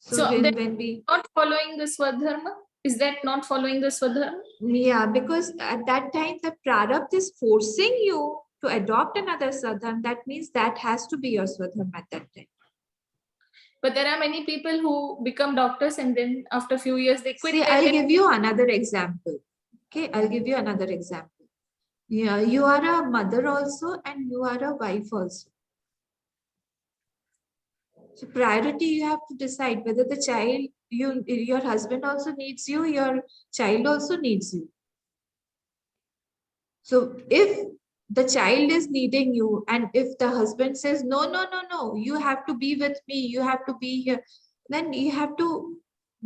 So when we not following the Swadharma? Is that not following the Swadharma? yeah, because at that time the prarabdha is forcing you to adopt another Swadharm. That means that has to be your Swadharm at that time. But there are many people who become doctors and then after a few years they quit. See, I'll give you another example. Okay, I'll give you another example. Yeah, you are a mother also and you are a wife also. So priority, you have to decide whether the child, your husband also needs you, your child also needs you. So if the child is needing you and if the husband says, no, you have to be with me, you have to be here, then you have to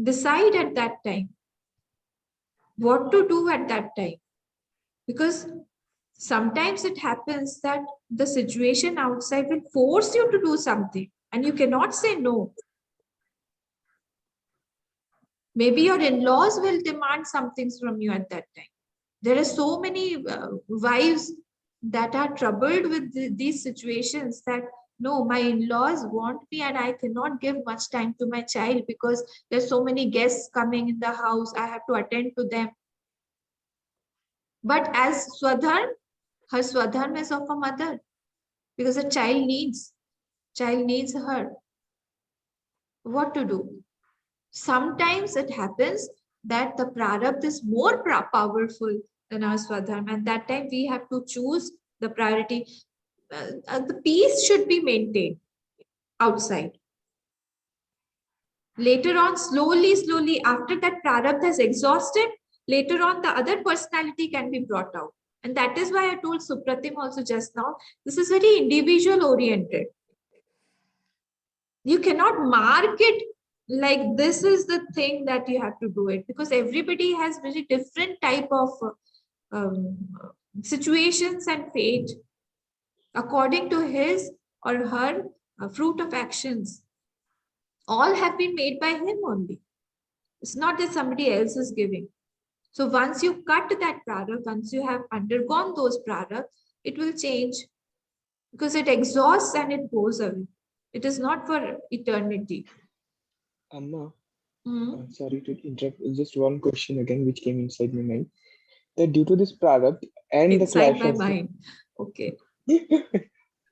decide at that time what to do at that time. Because sometimes it happens that the situation outside will force you to do something and you cannot say no. Maybe your in-laws will demand something from you at that time. There are so many wives that are troubled with these situations that no, my in-laws want me and I cannot give much time to my child because there's so many guests coming in the house. I have to attend to them. But as Swadharm, her Swadharm is of a mother because a child needs her. What to do? Sometimes it happens that the prarabdha is more powerful than our Swadharma, and that time we have to choose the priority. The peace should be maintained outside. Later on, slowly, after that prarabdha is exhausted, later on the other personality can be brought out. And that is why I told Supratim also just now, this is very individual oriented. You cannot mark it like this is the thing that you have to do it, because everybody has very different type of situations and fate according to his or her fruit of actions. All have been made by him only. It's not that somebody else is giving. So once you cut that prarabdha, once you have undergone those prarabdha, it will change because it exhausts and it goes away. It is not for eternity. Amma, Hmm. sorry to interrupt. Just one question again, which came inside my mind. That due to this product and the Inside clash my of mind. Okay.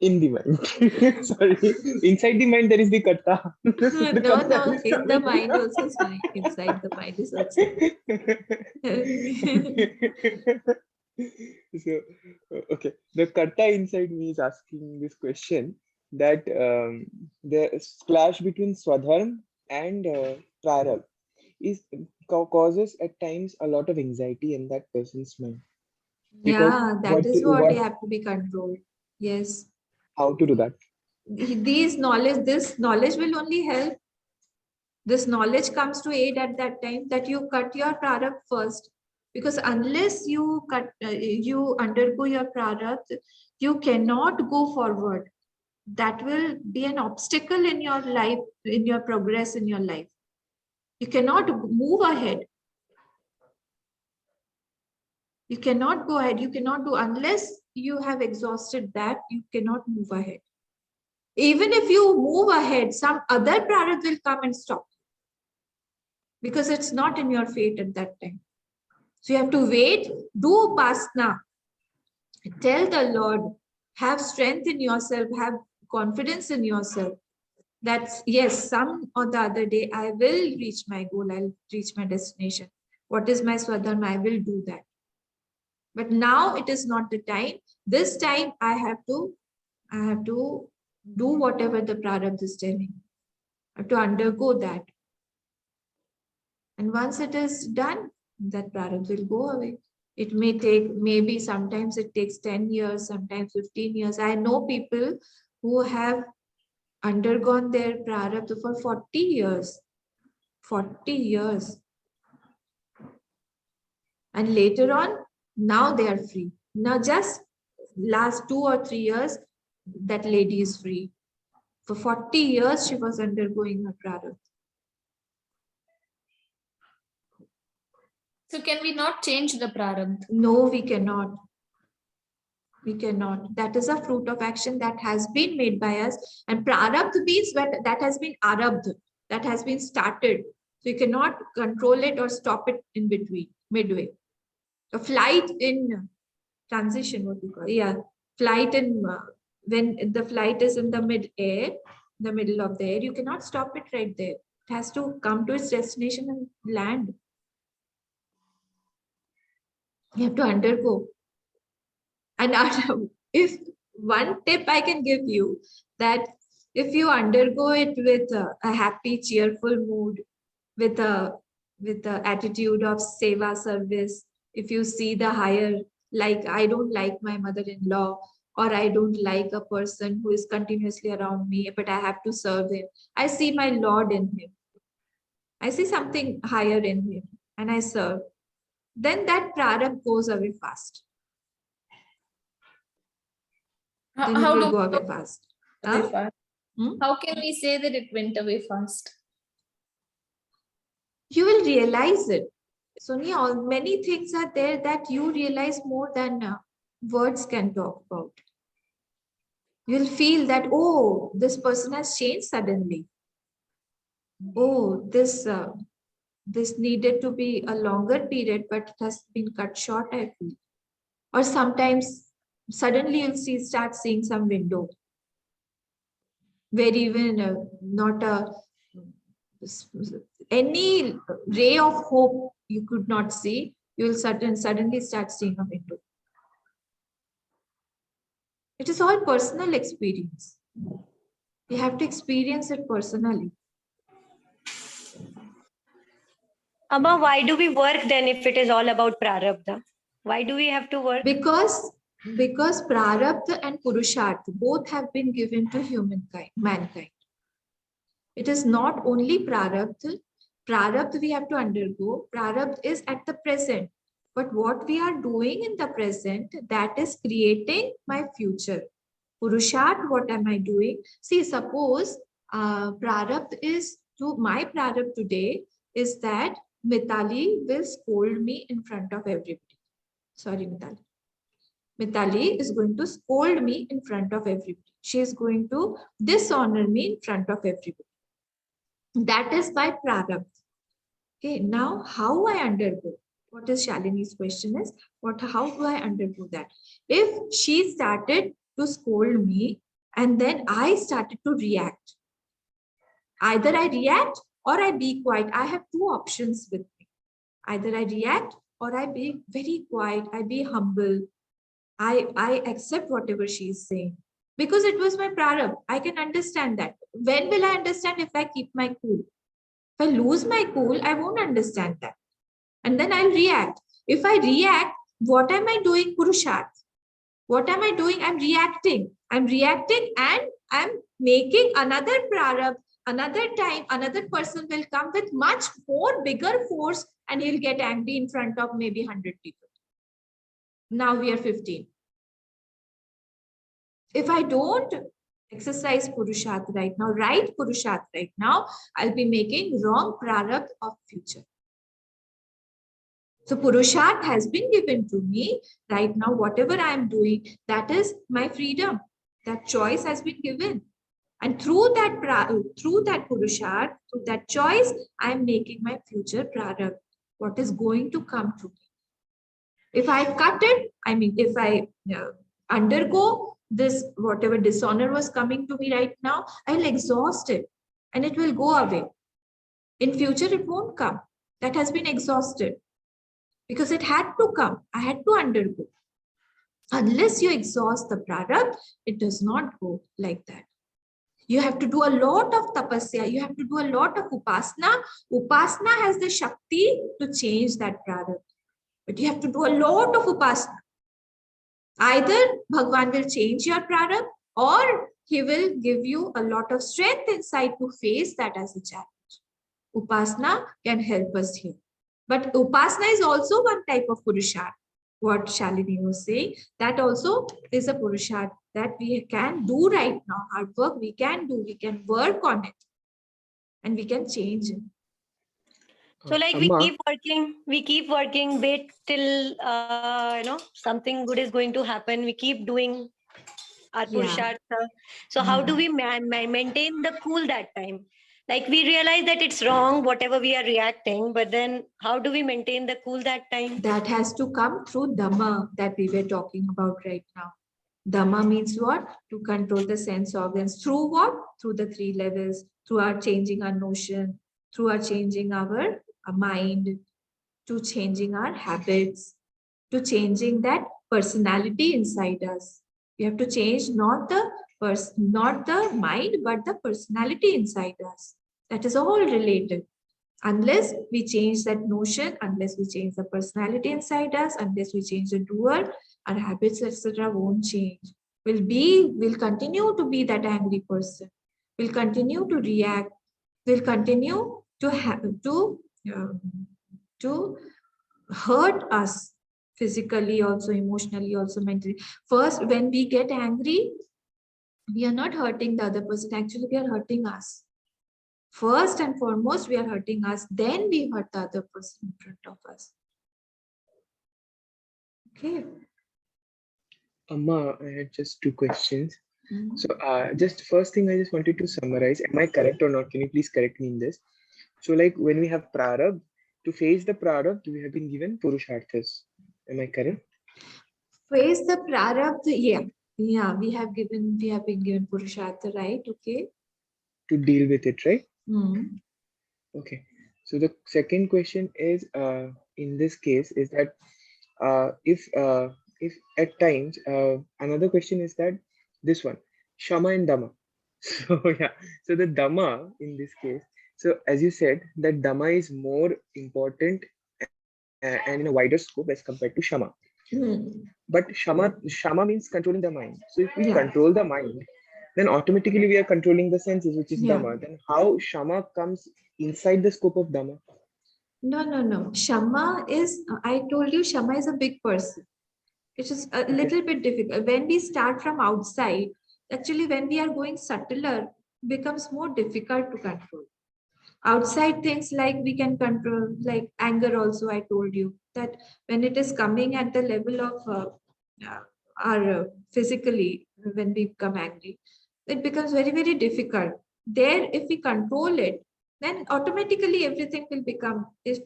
in the mind, sorry, inside the mind there is the Karta. The No, Karta is in the coming. mind also is fine. Inside the mind is also So, okay, the Karta inside me is asking this question that the clash between Swadharm and Prarabdha. is causes at times a lot of anxiety in that person's mind. Because Yeah, that what is what what you have to be controlled. Yes. how to do that? This knowledge will only help. This knowledge comes to aid at that time that you cut your prarabdha first. Because unless you undergo your prarabdha, you cannot go forward. That will be an obstacle in your life, in your progress in your life. You cannot move ahead. You cannot go ahead. You cannot do, unless you have exhausted that, you cannot move ahead. Even if you move ahead, some other prarabdha will come and stop. Because it's not in your fate at that time. So you have to wait, do upasana, tell the Lord, have strength in yourself, have confidence in yourself. That's yes, some or the other day I will reach my goal, I'll reach my destination. What is my Swadharm? I will do that. But now it is not the time. This time I have to do whatever the prarabdha is telling. I have to undergo that. And once it is done, that prarabdha will go away. It may take, maybe sometimes it takes 10 years, sometimes 15 years. I know people who have undergone their prarabdha for 40 years. 40 years. And later on, now they are free. Now just last 2 or 3 years, that lady is free. For 40 years, she was undergoing her prarabdha. So can we not change the prarabdha? No, we cannot. We cannot. That is a fruit of action that has been made by us. And prarabdha means that has been arabdha, that has been started. So you cannot control it or stop it in between, midway. A flight in transition, what you call it? Yeah, flight in, when the flight is in the mid-air, the middle of the air, you cannot stop it right there. It has to come to its destination and land. You have to undergo. And if one tip I can give you, that if you undergo it with a happy, cheerful mood, with a attitude of seva service, if you see the higher, like I don't like my mother-in-law, or I don't like a person who is continuously around me, but I have to serve him. I see my Lord in him. I see something higher in him, and I serve. Then that prarabdha goes away fast. Then it How will do go we away go fast. away Huh? fast? Hmm? How can we say that it went away fast? You will realize it. Sonia, many things are there that you realize more than words can talk about. You'll feel that, oh, this person has changed suddenly. Oh, this needed to be a longer period, but it has been cut short, I feel. Or sometimes suddenly you'll start seeing some window where even not any ray of hope you could not see, you will suddenly start seeing a window. It is all personal experience. You have to experience it personally. Amma, why do we work then if it is all about prarabdha? Why do we have to work? Because prarabdha and purushartha both have been given to mankind. It is not only prarabdha. Prarabdha we have to undergo. Prarabdha is at the present. But what we are doing in the present, that is creating my future. Purushartha, what am I doing? See, suppose prarabdha is to my prarabdha today is that Mitali will scold me in front of everybody. Sorry, Mitali. Mitali is going to scold me in front of everybody. She is going to dishonor me in front of everybody. That is by prarabdha. Okay, now how I undergo? What is Shalini's question is, how do I undergo that? If she started to scold me and then I started to react, either I react or I be quiet. I have two options with me. Either I react or I be very quiet, I be humble. I accept whatever she is saying. Because it was my prarabdha. I can understand that. When will I understand? If I keep my cool? If I lose my cool, I won't understand that. And then I'll react. If I react, what am I doing? Purusharth. What am I doing? I'm reacting. I'm reacting and I'm making another prarabdha. Another time, another person will come with much more bigger force and he'll get angry in front of maybe 100 people. Now we are 15. If I don't exercise Purusharth right now, right Purusharth right now, I'll be making wrong prarabdha of future. So Purusharth has been given to me right now. Whatever I am doing, that is my freedom. That choice has been given. And through that Purusharth, through that choice, I am making my future prarabdha. What is going to come to me. If I cut it, I mean, if I undergo this, whatever dishonor was coming to me right now, I'll exhaust it and it will go away. In future, it won't come. That has been exhausted because it had to come. I had to undergo. Unless you exhaust the prarabdha, it does not go like that. You have to do a lot of tapasya. You have to do a lot of upasana. Upasana has the shakti to change that prarabdha. But you have to do a lot of upasana. Either Bhagwan will change your prarabdha or he will give you a lot of strength inside to face that as a challenge. Upasana can help us here. But upasana is also one type of purusharth. What Shalini was saying, that also is a purusharth that we can do right now. Hard work we can do, we can work on it and we can change it. So like Amma, we keep working, wait till something good is going to happen. We keep doing our Yeah. purushartha. So how do we maintain the cool that time? Like we realize that it's wrong, whatever we are reacting, but then how do we maintain the cool that time? That has to come through Dhamma that we were talking about right now. Dhamma means what? To control the sense organs. Through what? Through the 3 levels, through our changing our notion, through our changing our mind, to changing our habits, to changing that personality inside us. We have to change not the mind, but the personality inside us. That is all related. Unless we change that notion, unless we change the personality inside us, unless we change the doer, our habits, etc., won't change. We'll continue to be that angry person. We'll continue to react. We'll continue to hurt us physically, also emotionally, also mentally. First, when we get angry, we are not hurting the other person. Actually, we are hurting us. First and foremost, we are hurting us. Then we hurt the other person in front of us. Okay. Amma, I had just 2 questions. So just first thing I just wanted to summarize. Am I correct or not? Can you please correct me in this? So like when we have prarabdha, to face the prarabdha, we have been given purusharthas. Am I correct? Face the prarabdha, yeah, we have been given purushartha, right? Okay. To deal with it, right? Okay. So the second question is, in this case, is that if at times, another question is that this one, Shama and Dhamma. So yeah, so the Dhamma in this case, so as you said, that Dhamma is more important and in a wider scope as compared to Shama. But Shama means controlling the mind. So if we control the mind, then automatically we are controlling the senses, which is Dhamma. Then how Shama comes inside the scope of Dhamma? No. Shama is, I told you, Shama is a big person. It is a little bit difficult. When we start from outside, actually, when we are going subtler, becomes more difficult to control. Outside things like we can control, like anger also, I told you, that when it is coming at the level of our physically, when we become angry, it becomes very, very difficult. There, if we control it, then automatically everything will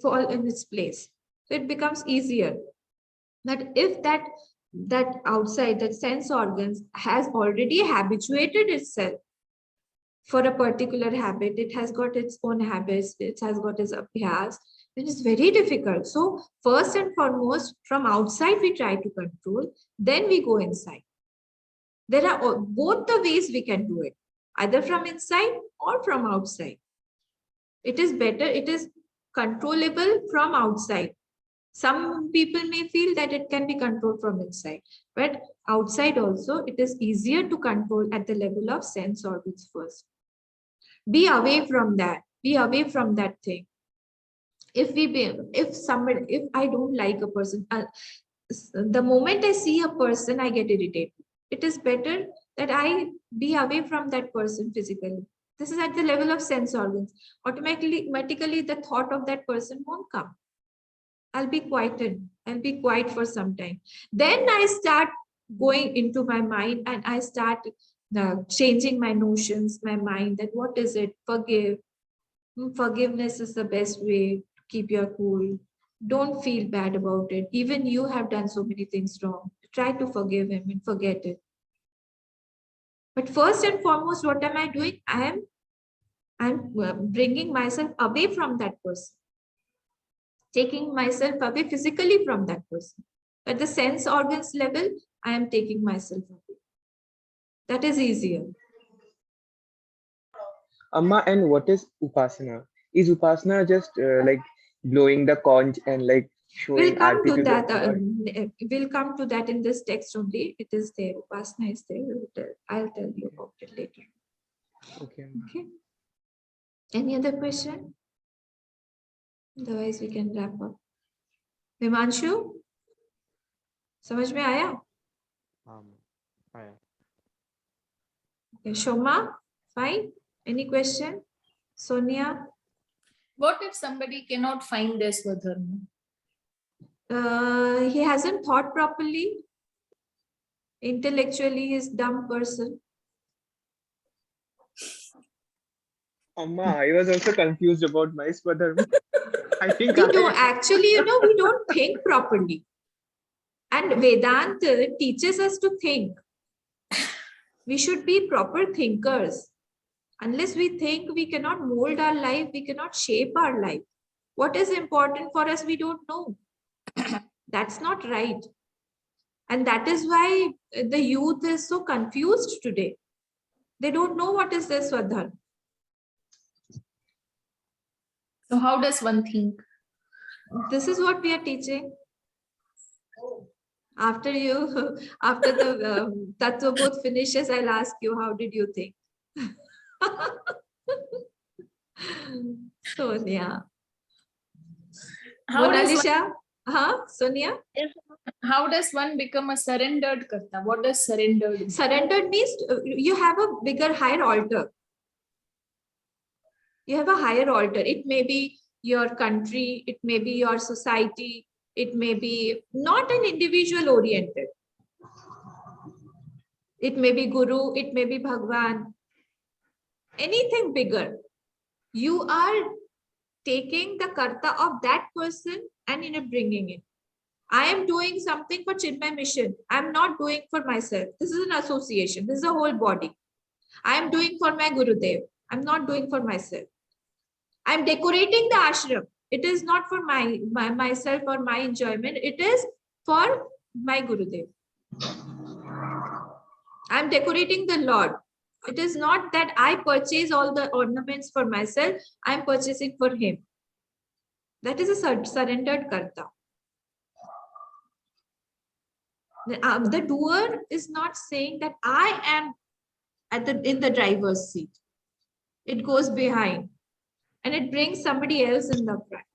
fall in its place. So it becomes easier. But if that outside, that sense organs has already habituated itself for a particular habit, it has got its own habits, it has got its abhyas, it is very difficult. So first and foremost, from outside we try to control, then we go inside. There are both the ways we can do it, either from inside or from outside. It is better, it is controllable from outside. Some people may feel that it can be controlled from inside, but outside also it is easier to control at the level of sense organs first. Be away from that. Be away from that thing. If I don't like a person, the moment I see a person, I get irritated. It is better that I be away from that person physically. This is at the level of sense organs. Automatically, the thought of that person won't come. I'll be quieted. I'll be quiet for some time. Then I start going into my mind and I start changing my notions, my mind, that what is it? Forgive. Forgiveness is the best way to keep your cool. Don't feel bad about it. Even you have done so many things wrong. Try to forgive him and forget it. But first and foremost, what am I doing? I'm bringing myself away from that person. Taking myself away physically from that person. At the sense organs level, I am taking myself away. That is easier. Amma, and what is upasana? Is upasana just like blowing the conch and like We'll showing come arti to to the that. god? We'll come to that in this text only. It is there. Upasana is there. I'll tell you about it later. Okay. Okay. Any other question? Otherwise, we can wrap up. Himanshu, समझ में आया? आया. Okay. Shama, fine. Any question? Sonia? What if somebody cannot find their Swadharm? He hasn't thought properly. Intellectually, he's a dumb person. Amma, I was also confused about my Swadharm. I think We don't actually, we don't think properly. And Vedanta teaches us to think. We should be proper thinkers. Unless we think, we cannot mold our life, we cannot shape our life. What is important for us, we don't know. That's not right. And that is why the youth is so confused today. They don't know what is their Swadharm. So how does one think? This is what we are teaching. After the Tattva Bodh finishes, I'll ask you, how did you think? Sonia. How Mona does, Lisa? Sonia? how does one become a surrendered Karta? What does surrendered mean? Surrendered means you have a bigger, higher altar. You have a higher altar. It may be your country, it may be your society, it may be not an individual oriented. It may be Guru, it may be Bhagwan, anything bigger. You are taking the Karta of that person and bringing it. I am doing something for Chinmay Mission. I am not doing for myself. This is an association. This is a whole body. I am doing for my Gurudev. I am not doing for myself. I am decorating the ashram. It is not for myself or my enjoyment. It is for my Gurudev. I am decorating the Lord. It is not that I purchase all the ornaments for myself. I am purchasing for him. That is a surrendered Karta. The doer is not saying that I am in the driver's seat. It goes behind and it brings somebody else in the front.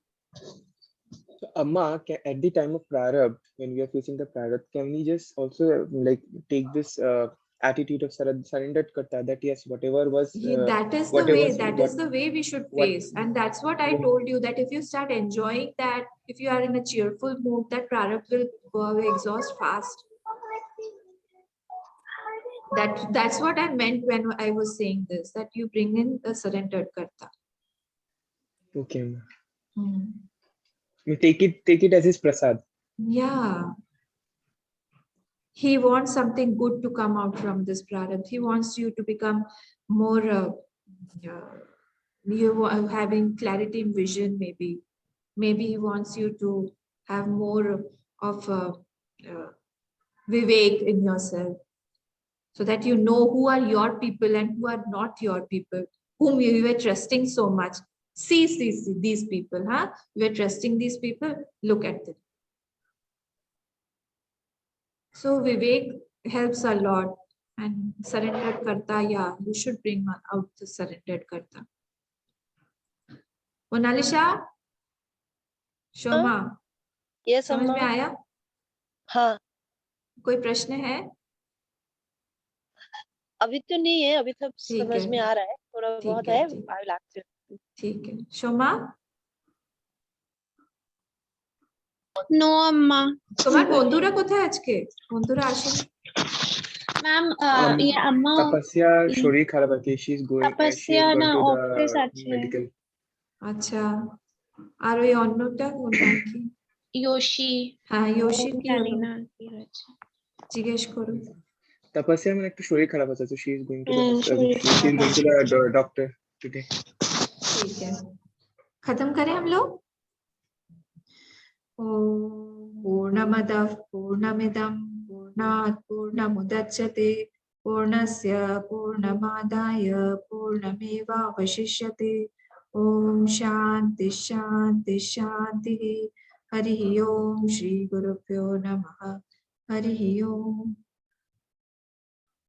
So, Amma, at the time of Prarabdha, when we are facing the Prarabdha, can we just also like take this attitude of surrendered Karta, that yes, whatever was that is the way. That is the way we should face, and that's what I told you. That if you start enjoying that, if you are in a cheerful mood, that Prarabdha will go away, exhaust fast. That's what I meant when I was saying this. That you bring in the surrendered Karta. Okay. We take it as his prasad. Yeah. He wants something good to come out from this Prarabdha. He wants you to become more, you are having clarity in vision, maybe. Maybe he wants you to have more of vivek in yourself, so that you know who are your people and who are not your people, whom you were trusting so much. See these people, huh? You are trusting these people. Look at them. So Vivek helps a lot. And surrendered Karta, yeah, you should bring out the surrendered Karta. Monalisa, Shoma, Yes, समझ में Amma. आया? हाँ, कोई प्रश्न है? अभी तो नहीं है, अभी तो ठीक समझ है, में आ रहा है, थोड़ा ठीक बहुत है, है। ठीक। I will ask you. ठीक है, शोमा, নো আম্মা তোমার বন্ধুরা কোথায় আজকে? বন্ধুরা আসেনি? ম্যাম ইয়ে আম্মা তাপস্যা শরীর খারাপ আছে, she is going তাপস্যা না to the অফিস আছে medical. আচ্ছা, আর ওই অন্যটা কোন নাম কি? ইয়োশি হ্যাঁ, ইয়োশির কি জানি হলো? না কি হয়েছে জিজ্ঞেস করো। তাপস্যা মানে একটু শরীর খারাপ আছে, so she is going to the শরীর she is going to the doctor today. ठीक है, खत्म करें हम लोग। पूर्णमदः पूर्णमिदं पूर्णात् पूर्णमुदच्यते पूर्णस्य पूर्णमादाय पूर्णमेवावशिष्यते। ओम शांति शांति शांति। हरि ओम श्री गुरुभ्यो नमः। हरि ओम।